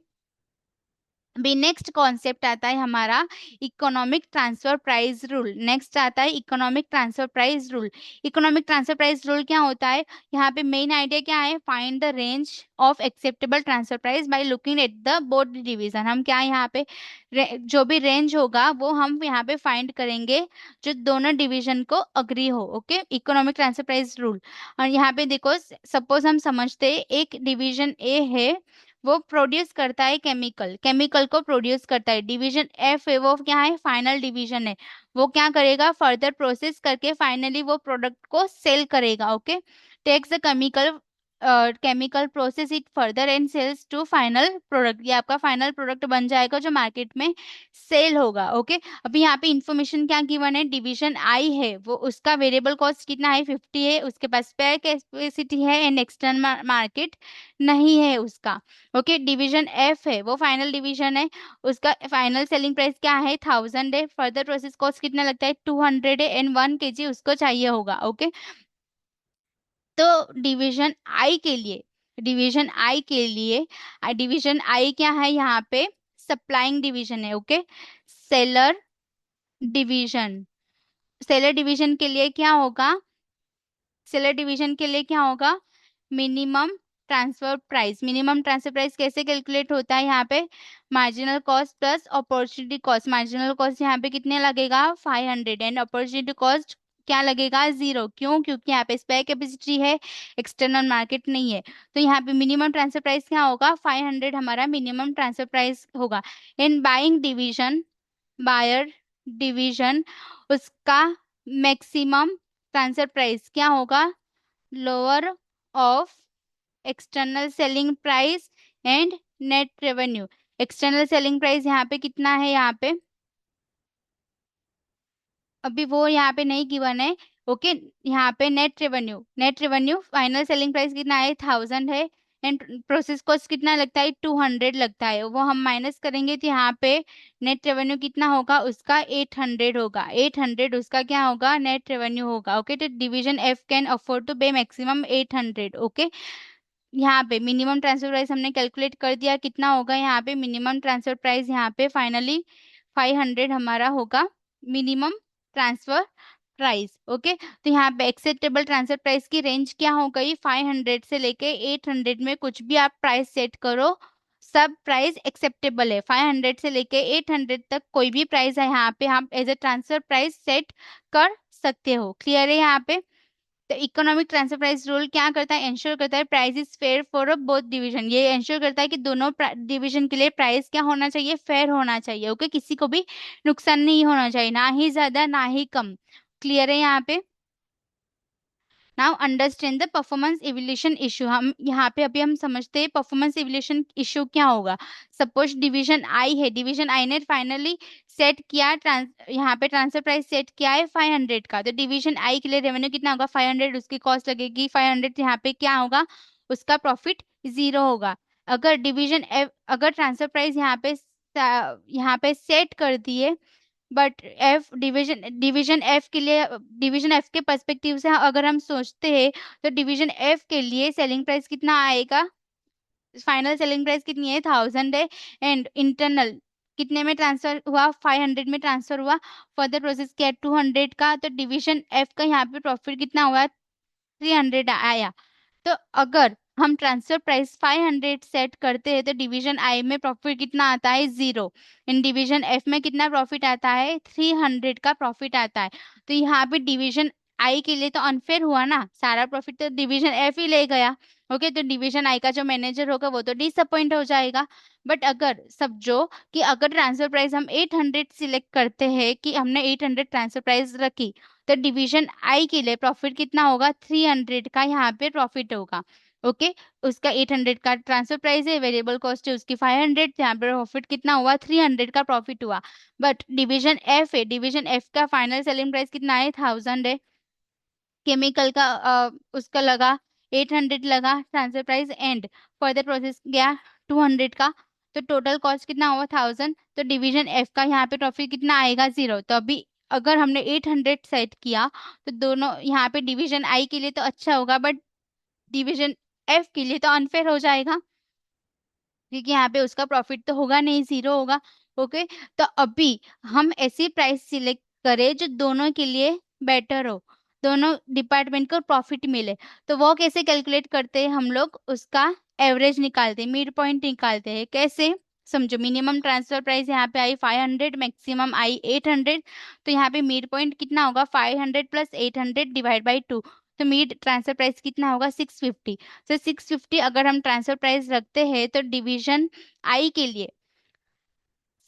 भी नेक्स्ट कॉन्सेप्ट आता है हमारा economic transfer price rule. Next आता है economic transfer price rule. Economic transfer price rule क्या होता है? यहाँ पे मेन आइडिया क्या है? Find the range of acceptable transfer price by looking at the both division. हम क्या यहाँ पे जो भी रेंज होगा वो हम यहाँ पे फाइंड करेंगे जो दोनों डिवीजन को अग्री हो। Okay, economic transfer price rule. और यहाँ पे देखो, सपोज हम समझते हैं एक डिवीजन ए है, वो प्रोड्यूस करता है केमिकल, केमिकल को प्रोड्यूस करता है। डिवीजन एफ है, वो क्या है? फाइनल डिवीजन है। वो क्या करेगा? फर्दर प्रोसेस करके फाइनली वो प्रोडक्ट को सेल करेगा। Okay, takes the chemical chemical process it further and sells to final product. ये आपका फाइनल प्रोडक्ट बन जाएगा जो मार्केट में सेल होगा। ओके, अभी यहाँ पे इंफॉर्मेशन क्या गिवन है? डिवीजन आई है, वो उसका वेरिएबल कॉस्ट कितना है? 50 है, उसके पास स्पेयर कैपेसिटी है, एंड एक्सटर्नल मार्केट नहीं है उसका। ओके, डिवीजन एफ है, वो फाइनल डिवीजन है, उसका फाइनल सेलिंग प्राइस क्या है? 1000 है, फर्दर प्रोसेस कॉस्ट कितना लगता है? 200 है, एंड 1 kg उसको चाहिए होगा। ओके, तो डिवीजन आई के लिए डिवीजन आई के लिए, डिवीजन आई क्या है यहाँ पे, सप्लाइंग डिवीजन है। Okay, seller division, seller division के लिए क्या होगा, सेलर डिवीजन के लिए क्या होगा, minimum transfer price. Minimum transfer price कैसे कैलकुलेट होता है यहाँ पे, marginal cost plus opportunity cost. Marginal cost यहाँ पे कितने लगेगा 500 एंड अपॉर्चुनिटी कॉस्ट क्या लगेगा 0। क्यों, क्योंकि यहाँ पे स्पेयर कैपेसिटी है, एक्सटर्नल मार्केट नहीं है। तो यहाँ पे मिनिमम ट्रांसफर प्राइस क्या होगा 500, हमारा मिनिमम ट्रांसफर प्राइस होगा। In buying division, buyer division, उसका मैक्सिमम ट्रांसफर प्राइस क्या होगा, lower of external selling price and net revenue. External selling price यहाँ पे कितना है, यहाँ पे अभी वो यहाँ पे नहीं गिवन है। ओके, यहाँ पे net revenue, net revenue final selling price कितना है 1000 है एंड प्रोसेस कॉस्ट कितना लगता है 200 लगता है, वो हम माइनस करेंगे तो यहाँ पे नेट रेवेन्यू कितना होगा उसका 800 होगा। 800 उसका क्या होगा नेट रेवेन्यू होगा। ओके, तो division F can afford to pay maximum 800। Okay, यहाँ पे मिनिमम ट्रांसफर प्राइस हमने कैलकुलेट कर दिया, कितना होगा यहाँ पे मिनिमम ट्रांसफर प्राइस, यहाँ पे फाइनली 500 हमारा होगा मिनिमम ट्रांसफर प्राइस। ओके, तो यहाँ पे एक्सेप्टेबल ट्रांसफर प्राइस की रेंज क्या हो गई 500 से लेके 800 में कुछ भी आप प्राइस सेट करो, सब प्राइस एक्सेप्टेबल है। 500 से लेके 800 तक कोई भी प्राइस है यहाँ पे हम as a transfer price set कर सकते हो। क्लियर है यहाँ पे। तो इकोनॉमिक ट्रांसफर प्राइस रूल क्या करता है, इंश्योर करता है price is fair for both division. ये इंश्योर करता है कि दोनों डिवीजन के लिए प्राइस क्या होना चाहिए, फेयर होना चाहिए। ओके, किसी को भी नुकसान नहीं होना चाहिए, ना ही ज्यादा ना ही कम। क्लियर है यहाँ पे। Now understand the performance evolution issue. हम यहाँ पे अभी हम समझते हैं परफॉर्मेंस इवोल्यूशन इशू क्या होगा। सपोज डिवीजन आई है, डिवीजन आई ने फाइनली सेट किया यहाँ पे ट्रांसफर प्राइस सेट किया है 500 का, तो डिवीजन आई के लिए रेवेन्यू कितना होगा 500, उसकी कॉस्ट लगेगी 500, यहाँ पे क्या होगा उसका प्रॉफिट 0 होगा। अगर डिवीजन एफ, अगर ट्रांसफर प्राइस यहाँ पे सेट कर दिए, but F division, division F के लिए, डिवीजन एफ के पर्सपेक्टिव से अगर हम सोचते हैं तो डिवीजन एफ के लिए सेलिंग प्राइस कितना आएगा, फाइनल सेलिंग प्राइस कितनी है 1000 है एंड इंटरनल कितने में ट्रांसफर हुआ 500 में ट्रांसफर हुआ, फर्दर प्रोसेस किया 200 का, तो डिवीजन एफ का यहाँ पे प्रॉफिट कितना हुआ 300 आया। तो अगर हम ट्रांसफर प्राइस 500 सेट करते हैं तो डिवीजन आई में प्रॉफिट कितना आता है 0, इन डिवीजन एफ में कितना प्रॉफिट आता है 300 का प्रॉफिट आता है। तो यहाँ पे डिवीजन आई के लिए तो अनफेयर हुआ ना, सारा प्रॉफिट तो डिवीजन एफ ही ले गया। ओके, तो डिवीजन आई का जो मैनेजर होगा वो तो डिसअपॉइंट हो जाएगा। बट अगर समझो कि अगर ट्रांसफर प्राइस हम 800 सिलेक्ट करते हैं कि हमने 800 ट्रांसफर प्राइस रखी, तो डिवीजन आई के लिए प्रॉफिट कितना होगा 300 का यहाँ पे प्रॉफिट होगा। ओके, उसका 800 का ट्रांसफर प्राइस है, वेरिएबल कॉस्ट है उसकी 500, यहाँ पे प्रॉफिट कितना हुआ 300 का प्रॉफिट हुआ। बट डिवीजन एफ है, डिवीजन एफ का फाइनल सेलिंग प्राइस कितना है 1000 है, केमिकल का उसका लगा 800 लगा transfer price and further process गया 200 का, तो टोटल कॉस्ट कितना हुआ 1000। तो डिवीजन एफ का यहाँ पे प्रॉफिट कितना आएगा 0। तो अभी अगर हमने 800 सेट किया तो दोनों यहाँ पे डिवीजन आई के लिए तो अच्छा होगा, बट डिवीजन एफ के लिए तो अनफेयर हो जाएगा, क्योंकि यहाँ पे उसका प्रॉफिट तो होगा नहीं, 0 होगा। ओके, तो अभी हम ऐसी प्राइस सिलेक्ट करें जो दोनों के लिए बेटर हो, दोनों डिपार्टमेंट को प्रॉफिट मिले। तो वो कैसे कैलकुलेट करते हैं हम लोग, उसका एवरेज निकालते हैं, मिड पॉइंट निकालते हैं। कैसे, समझो मिनिमम ट्रांसफर प्राइस यहाँ पे आई 500, मैक्सिमम आई 800, तो यहाँ पे मिड पॉइंट कितना होगा 500 प्लस 800 डिवाइड बाई 2, तो मिड ट्रांसफर प्राइस कितना होगा 650। तो 650 अगर हम ट्रांसफर प्राइस रखते हैं तो डिवीजन आई के लिए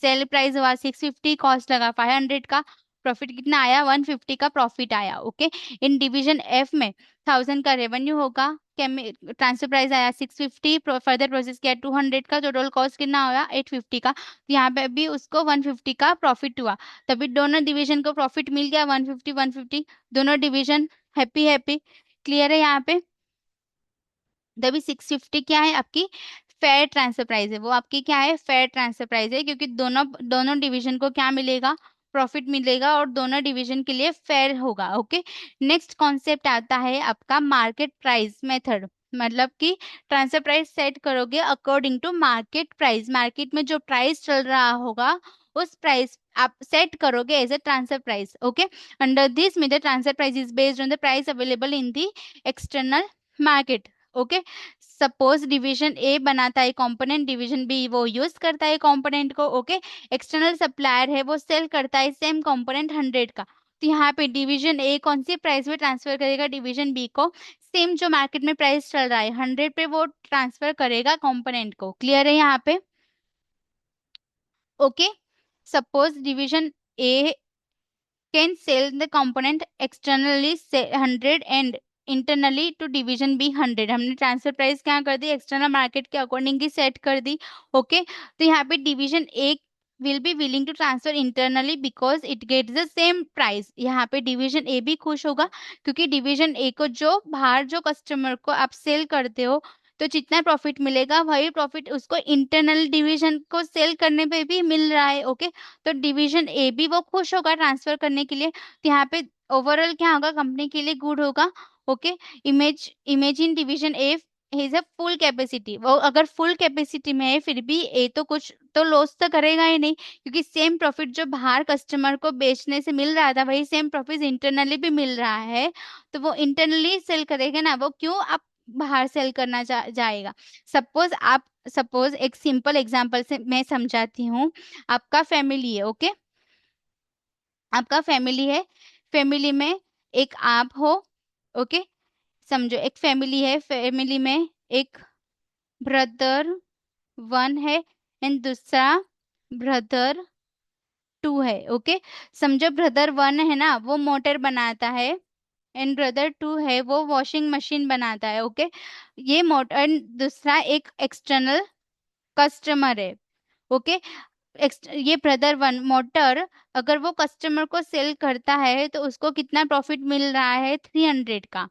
सेल प्राइस हुआ 650, कॉस्ट लगा 500 का, प्रॉफिट कितना आया 150 का प्रॉफिट आया। ओके, इन डिवीजन एफ में 1000 का रेवेन्यू होगा, ट्रांसफर प्राइस आया 650, फर्दर प्रोसेस किया 200 का, टोटल कॉस्ट कितना होगा 850 का, तो यहाँ पे भी उसको 150 का प्रॉफिट हुआ। तभी दोनों डिवीजन को प्रॉफिट मिल गया 150 150, दोनों डिवीजन हैप्पी हैप्पी। क्लियर है यहाँ पे। तभी 650 क्या है आपकी फेयर ट्रांसफर प्राइस है, वो आपकी क्या है फेयर ट्रांसफर प्राइस है, क्योंकि दोनों दोनों डिवीजन को क्या मिलेगा प्रॉफिट मिलेगा और दोनों डिवीजन के लिए फेयर होगा। ओके, नेक्स्ट कॉन्सेप्ट आता है आपका मार्केट प्राइस मेथड। मतलब कि ट्रांसफर प्राइस सेट करोगे according to market price, market में जो प्राइस चल रहा होगा उस प्राइस आप सेट करोगे as a transfer price. Okay, under this method transfer price is based on the price available in the external market. Okay, suppose division A बनाता है कंपोनेंट, डिवीजन बी वो यूज करता है कंपोनेंट को। Okay, external supplier है वो cell करता है सेम कंपोनेंट 100 का, तो यहाँ पे डिवीजन ए कौन सी प्राइस में ट्रांसफर करेगा डिवीजन बी को, सेम जो मार्केट में प्राइस चल रहा है 100 पे वो ट्रांसफर करेगा कंपोनेंट को। क्लियर है यहाँ पे? Okay, suppose division A can sell the component externally 100 and internally to division B 100। हमने ट्रांसफर प्राइस क्या कर दी, एक्सटर्नल मार्केट के अकॉर्डिंग ही सेट कर दी। ओके, तो यहाँ पे division A will be willing to transfer internally because it gets the same price. यहाँ पे डिवीजन ए भी खुश होगा क्योंकि डिवीजन ए को जो बाहर जो कस्टमर को आप सेल करते हो तो जितना प्रॉफिट मिलेगा वही प्रॉफिट उसको इंटरनल डिवीजन को सेल करने पे भी मिल रहा है। ओके, तो डिवीजन ए भी वो खुश होगा ट्रांसफर करने के लिए, तो यहाँ पे ओवरऑल क्या होगा, कंपनी के लिए गुड होगा। Okay, imagine division A is a full capacity, वो अगर फुल कैपेसिटी में है फिर भी ए तो कुछ तो लॉस तो करेगा ही नहीं, क्योंकि सेम प्रॉफिट जो बाहर कस्टमर को बेचने से मिल रहा था वही सेम प्रॉफिट इंटरनली भी मिल रहा है, तो वो इंटरनली सेल करेगा ना, वो क्यों आप बाहर सेल करना जाएगा। सपोज एक सिंपल एग्जांपल से मैं समझाती हूँ। आपका फैमिली है। ओके, आपका फैमिली है, फैमिली में एक आप हो। ओके, समझो एक फैमिली है, फैमिली में एक ब्रदर 1 है एंड दूसरा ब्रदर 2 है। ओके, समझो ब्रदर 1 है ना वो मोटर बनाता है एंड ब्रदर 2 है वो वॉशिंग मशीन बनाता है। ओके, ये मोटर दूसरा एक एक्सटर्नल कस्टमर है। ओके, ये ब्रदर 1 मोटर अगर वो कस्टमर को सेल करता है तो उसको कितना प्रॉफिट मिल रहा है, 300 का।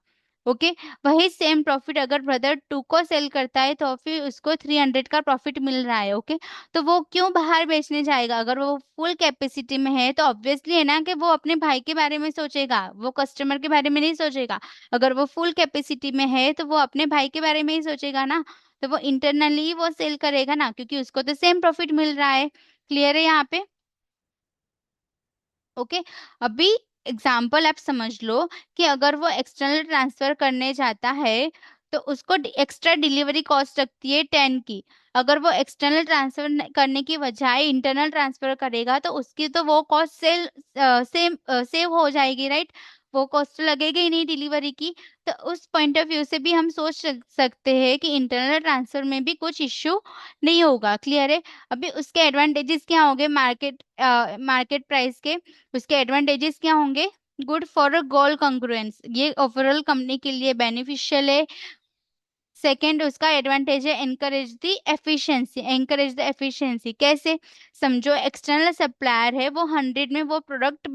ओके, वही सेम प्रॉफिट अगर ब्रदर 2 को सेल करता है तो फिर उसको 300 का प्रॉफिट मिल रहा है। ओके, तो वो क्यों बाहर बेचने जाएगा, अगर वो फुल कैपेसिटी में है तो ऑब्वियसली है ना कि वो अपने भाई के बारे में सोचेगा, वो कस्टमर के बारे में नहीं सोचेगा। अगर वो फुल कैपेसिटी में है तो वो अपने भाई के बारे में ही सोचेगा ना, तो वो इंटरनली वो सेल करेगा ना, क्योंकि उसको तो सेम प्रॉफिट मिल रहा है। क्लियर है यहाँ पे? ओके, अभी एग्जाम्पल आप समझ लो कि अगर वो एक्सटर्नल ट्रांसफर करने जाता है तो उसको एक्स्ट्रा डिलीवरी कॉस्ट लगती है 10 की। अगर वो एक्सटर्नल ट्रांसफर करने की बजाय इंटरनल ट्रांसफर करेगा तो उसकी तो वो कॉस्ट सेव हो जाएगी, राइट? वो कॉस्ट लगेगी ही नहीं डिलीवरी की। तो उस पॉइंट ऑफ व्यू से भी हम सोच सकते हैं कि इंटरनल ट्रांसफर में भी कुछ इश्यू नहीं होगा। क्लियर है? अभी उसके एडवांटेजेस क्या होंगे मार्केट प्राइस के, उसके एडवांटेजेस क्या होंगे, गुड फॉर अ गोल कंग्रुएंस, ये ओवरऑल कंपनी के लिए बेनिफिशियल है। सेकेंड उसका एडवांटेज है एनकरेज द एफिशिएंसी। कैसे? समझो एक्सटर्नल सप्लायर है वो 100 में वो प्रोडक्ट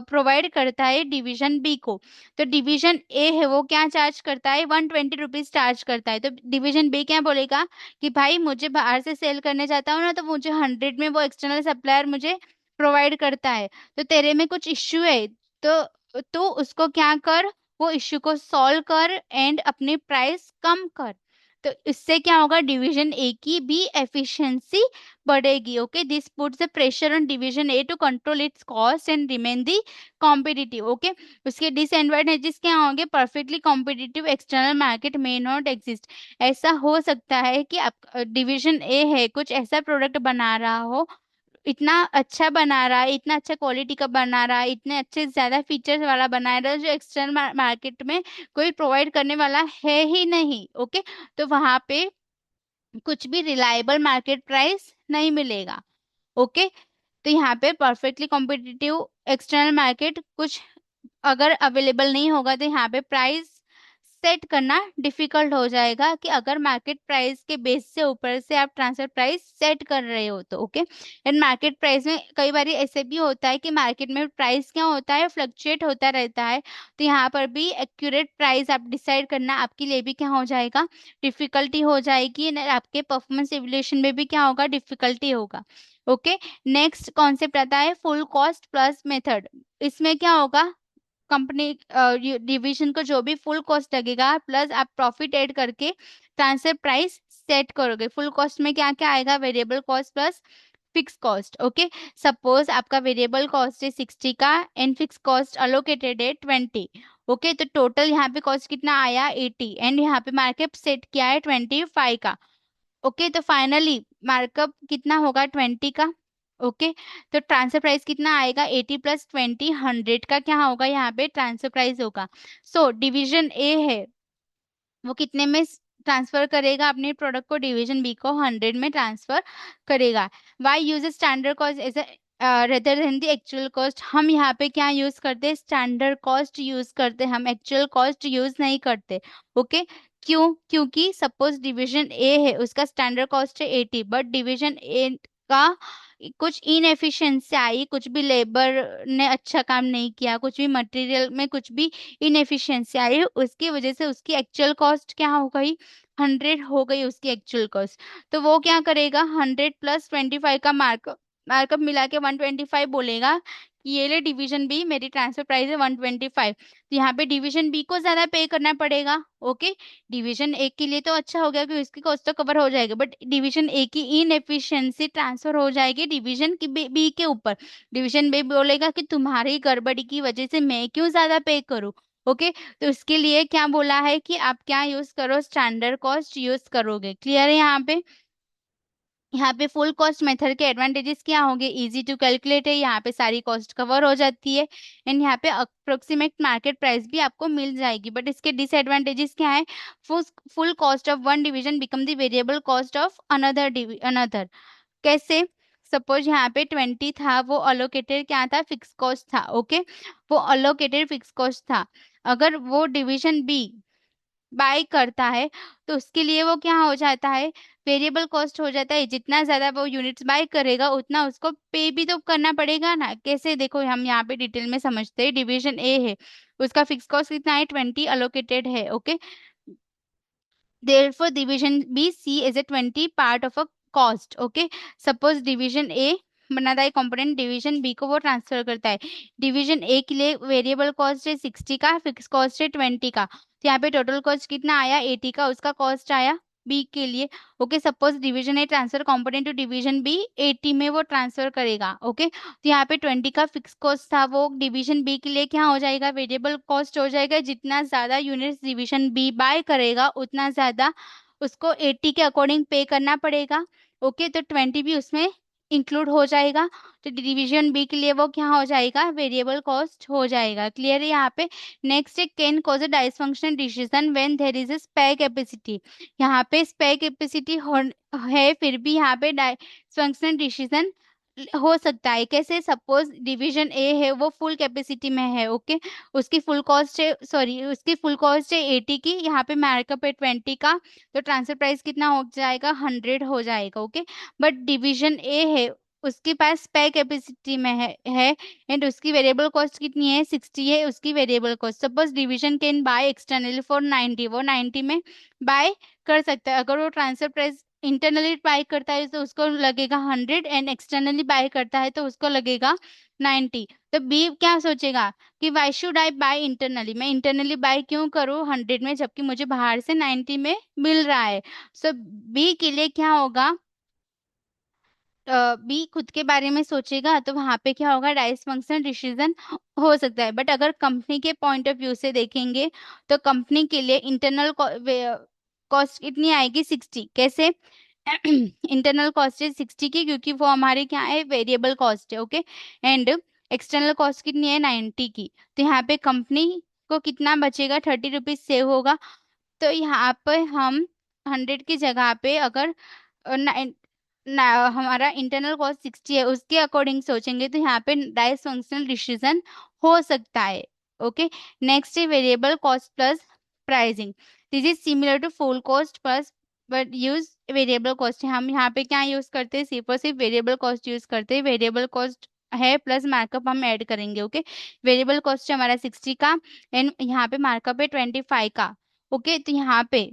प्रोवाइड करता है डिवीजन बी को, तो डिवीजन ए है वो क्या चार्ज करता है, 120 रुपीज चार्ज करता है। तो डिवीजन बी क्या बोलेगा कि भाई मुझे बाहर से सेल करने जाता हूँ ना तो मुझे 100 में वो एक्सटर्नल सप्लायर मुझे प्रोवाइड करता है, तो तेरे में कुछ इश्यू है, तो उसको क्या कर, वो इश्यू को सॉल्व कर एंड अपनी प्राइस कम कर। तो इससे क्या होगा, डिवीजन ए की भी एफिशिएंसी बढ़ेगी। Okay, this puts the pressure on division A to control its cost and remain the competitive. Okay, उसके डिसएडवांटेजेस क्या होंगे, perfectly competitive external market may not exist. ऐसा हो सकता है कि आप डिवीजन ए है कुछ ऐसा प्रोडक्ट बना रहा हो, इतना अच्छा बना रहा है, इतना अच्छा क्वालिटी का बना रहा है, इतने अच्छे ज्यादा फीचर्स वाला बना रहा है जो एक्सटर्नल मार्केट में कोई प्रोवाइड करने वाला है ही नहीं। ओके, तो वहां पे कुछ भी रिलायबल मार्केट प्राइस नहीं मिलेगा। ओके, तो यहाँ पे परफेक्टली कॉम्पिटिटिव एक्सटर्नल मार्केट कुछ अगर अवेलेबल नहीं होगा तो यहाँ पे प्राइस सेट करना डिफिकल्ट हो जाएगा, कि अगर मार्केट प्राइस के बेस से ऊपर से आप ट्रांसफर प्राइस सेट कर रहे हो तो। ओके, एंड मार्केट प्राइस में कई बार ऐसे भी होता है कि मार्केट में प्राइस क्या होता है, फ्लक्चुएट होता रहता है, तो यहाँ पर भी एक्यूरेट प्राइस आप डिसाइड करना आपके लिए भी क्या हो जाएगा, डिफिकल्टी हो जाएगी, and आपके परफॉर्मेंस एवल्यूशन में भी क्या होगा, डिफिकल्टी होगा। ओके, नेक्स्ट कॉन्सेप्ट आता है फुल कॉस्ट प्लस मेथड। इसमें क्या होगा, कंपनी डिवीजन को जो भी फुल कॉस्ट लगेगा प्लस आप प्रॉफिट ऐड करके ट्रांसफर प्राइस सेट करोगे। फुल कॉस्ट में क्या क्या आएगा, variable cost plus fix cost. Okay, suppose आपका वेरिएबल कॉस्ट है 60 का एंड फिक्स कॉस्ट अलोकेटेड है 20। ओके, तो टोटल यहाँ पे कॉस्ट कितना आया 80 एंड यहाँ पे मार्कअप सेट किया है 25 का। ओके, तो फाइनली मार्कअप कितना होगा 20 का। ओके, तो ट्रांसफर प्राइस कितना आएगा 80 प्लस 20, 100 का क्या होगा यहाँ पे ट्रांसफर प्राइस होगा। सो डिवीजन ए है वो कितने में ट्रांसफर करेगा अपने प्रोडक्ट को, डिवीजन बी को 100 में ट्रांसफर करेगा। Why use standard cost as rather than the actual cost. हम यहाँ पे क्या यूज करते हैं, स्टैंडर्ड कॉस्ट यूज करते हैं, हम एक्चुअल कॉस्ट यूज नहीं करते। ओके, क्यों, क्योंकि सपोज डिवीजन ए है उसका स्टैंडर्ड कॉस्ट है 80 बट डिवीजन ए का कुछ इनएफिशिएंसी आई, कुछ भी लेबर ने अच्छा काम नहीं किया, कुछ भी मटेरियल में कुछ भी इनएफिशिएंसी आई, उसकी वजह से उसकी एक्चुअल कॉस्ट क्या हो गई 100 हो गई उसकी एक्चुअल कॉस्ट। तो वो क्या करेगा 100 प्लस 25 का मार्कअप मार्कअप मिला के 125 बोलेगा कि ये ले डिवीजन बी मेरी ट्रांसफर प्राइस है 125। तो यहाँ पे डिवीजन बी को ज्यादा पे करना पड़ेगा। ओके, डिवीजन ए के लिए तो अच्छा हो गया कि उसकी कॉस्ट तो कवर हो जाएगा बट डिवीजन ए की इनएफिशिएंसी ट्रांसफर हो जाएगी डिवीजन की बी के ऊपर। डिवीजन बी बोलेगा कि तुम्हारी गड़बड़ी की वजह से मैं क्यों ज्यादा पे करूं। ओके, तो उसके लिए क्या बोला है कि आप क्या यूज करो, स्टैंडर्ड कॉस्ट यूज करोगे। क्लियर है यहाँ पे। यहाँ पे फुल कॉस्ट मेथड के एडवांटेजेस क्या होंगे, इजी टू कैलकुलेट है, यहाँ पे सारी कॉस्ट कवर हो जाती है एंड यहाँ पे अप्रोक्सीमेट मार्केट प्राइस भी आपको मिल जाएगी। बट इसके डिसएडवांटेजेस क्या है, full cost of one division become the variable cost of another another. कैसे, सपोज यहाँ पे 20 था वो अलोकेटेड क्या था फिक्स कॉस्ट था। ओके, वो अलोकेटेड फिक्स कॉस्ट था। अगर वो डिवीजन बी बाय करता है तो उसके लिए वो क्या हो जाता है, वेरिएबल कॉस्ट हो जाता है। जितना ज्यादा वो यूनिट्स बाय करेगा उतना उसको पे भी तो करना पड़ेगा ना। कैसे, देखो हम यहाँ पे डिटेल में समझते हैं। डिवीजन ए है उसका फिक्स कॉस्ट कितना है 20 अलोकेटेड है। Okay, therefore division B C is a 20 part of a cost. Okay, suppose division A बनाता है कंपोनेंट, डिवीजन बी को वो ट्रांसफर करता है। डिवीजन ए के लिए वेरिएबल कॉस्ट है 60 का, फिक्स कॉस्ट है 20 का। तो यहाँ पे टोटल कॉस्ट कितना आया 80 का, उसका कॉस्ट आया बी के लिए। Okay, suppose division A transfer component to division B 80 में वो ट्रांसफर करेगा। ओके, तो यहाँ पे 20 का फिक्स कॉस्ट था, वो डिवीजन बी के लिए क्या हो जाएगा, वेरिएबल कॉस्ट हो जाएगा। जितना ज्यादा यूनिट्स डिवीजन बी बाय करेगा उतना ज्यादा उसको 80 के अकॉर्डिंग पे करना पड़ेगा। ओके, तो 20 भी उसमें इंक्लूड हो जाएगा। तो डिवीजन बी के लिए वो क्या हो जाएगा, वेरिएबल कॉस्ट हो जाएगा। क्लियर है यहाँ पे। नेक्स्ट है can cause a dysfunctional decision when there is a spare capacity. यहाँ पे स्पेयर कैपेसिटी है फिर भी यहाँ पे डाइसफंक्शनल डिसीजन हो सकता है। कैसे, सपोज डिवीजन ए है वो फुल कैपेसिटी में है। ओके, उसकी फुल कॉस्ट है, सॉरी उसकी फुल कॉस्ट है 80 की, यहाँ पे मार्कअप है 20 का, तो ट्रांसफर प्राइस कितना हो जाएगा 100 हो जाएगा। ओके, बट डिवीजन ए है उसके पास स्पेयर कैपेसिटी में है एंड उसकी वेरिएबल कॉस्ट कितनी है 60 है उसकी variable cost. Suppose division can buy externally for 90, वो 90 में बाय कर सकता है। अगर वो ट्रांसफर प्राइस इंटरनली बाय करता है तो उसको लगेगा 100 एंड एक्सटर्नली बाय करता है तो उसको लगेगा 90। तो बी क्या सोचेगा कि why should I buy internally, मैं इंटरनली बाय क्यों करूँ 100 में जबकि मुझे बाहर से 90 में मिल रहा है। सो बी के लिए क्या होगा, बी खुद के बारे में सोचेगा तो वहां पे क्या होगा, डाइस फंक्शन डिसीजन हो सकता है। बट अगर कंपनी के पॉइंट ऑफ व्यू से देखेंगे तो कंपनी के लिए इंटरनल कॉस्ट कितनी आएगी 60। कैसे, इंटरनल कॉस्ट है 60 की क्योंकि वो हमारे क्या है वेरिएबल कॉस्ट है। ओके, एंड एक्सटर्नल कॉस्ट कितनी है 90 की। तो यहाँ पे कंपनी को कितना बचेगा 30 रुपीज सेव होगा। तो यहाँ पे हम 100 की जगह पे अगर ना हमारा इंटरनल कॉस्ट 60 है उसके अकॉर्डिंग सोचेंगे तो यहाँ पे डाइस फंक्शनल डिसीजन हो सकता है। ओके, नेक्स्ट है variable cost plus pricing. This is similar to full cost plus but use variable cost. हम यहाँ पे क्या यूज करते हैं, सिर्फ और सिर्फ वेरिएबल कॉस्ट यूज करते हैं। वेरिएबल कॉस्ट है प्लस मार्कअप हम ऐड करेंगे। ओके, वेरिएबल कॉस्ट है हमारा 60 का एंड यहाँ पे मार्कअप है 25 का। ओके, तो यहाँ पे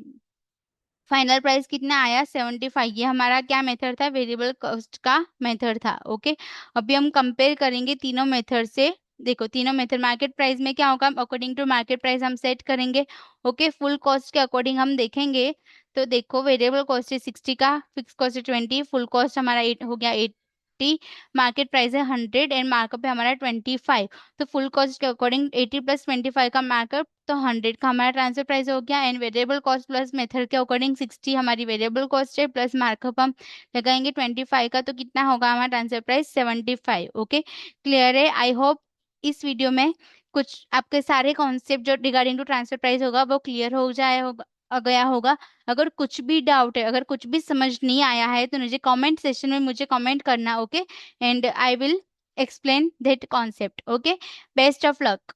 फाइनल प्राइस कितना आया 75। ये हमारा क्या मेथड था, वेरिएबल कॉस्ट का मेथड था। ओके, अभी हम कंपेयर करेंगे तीनों मेथड से देखो तीनों मेथड, मार्केट प्राइस में क्या होगा, अकॉर्डिंग टू मार्केट प्राइस हम सेट करेंगे। ओके, फुल कॉस्ट के अकॉर्डिंग हम देखेंगे। तो देखो वेरिएबल कॉस्ट है 60 का, फिक्स कॉस्ट है 20, फुल कॉस्ट हमारा 8 हो गया 80, मार्केट प्राइस है 100 एंड मार्कअप है हमारा 25। तो फुल कॉस्ट के अकॉर्डिंग 80 प्लस 25 का मार्कअप, तो 100 का हमारा ट्रांसफर प्राइस हो गया। And variable cost plus method के अकॉर्डिंग 60 हमारी वेरिएबल कॉस्ट है, प्लस मार्कअप हम लगाएंगे 25 का, तो कितना होगा हमारा ट्रांसफर प्राइस 75। ओके, क्लियर है? आई होप इस वीडियो में कुछ आपके सारे कॉन्सेप्ट जो रिगार्डिंग टू ट्रांसफर प्राइस होगा वो क्लियर हो जाए होगा, गया होगा। अगर कुछ भी डाउट है, अगर कुछ भी समझ नहीं आया है, तो मुझे कमेंट सेशन में मुझे कमेंट करना। Okay, and I will explain that concept. Okay, best of luck.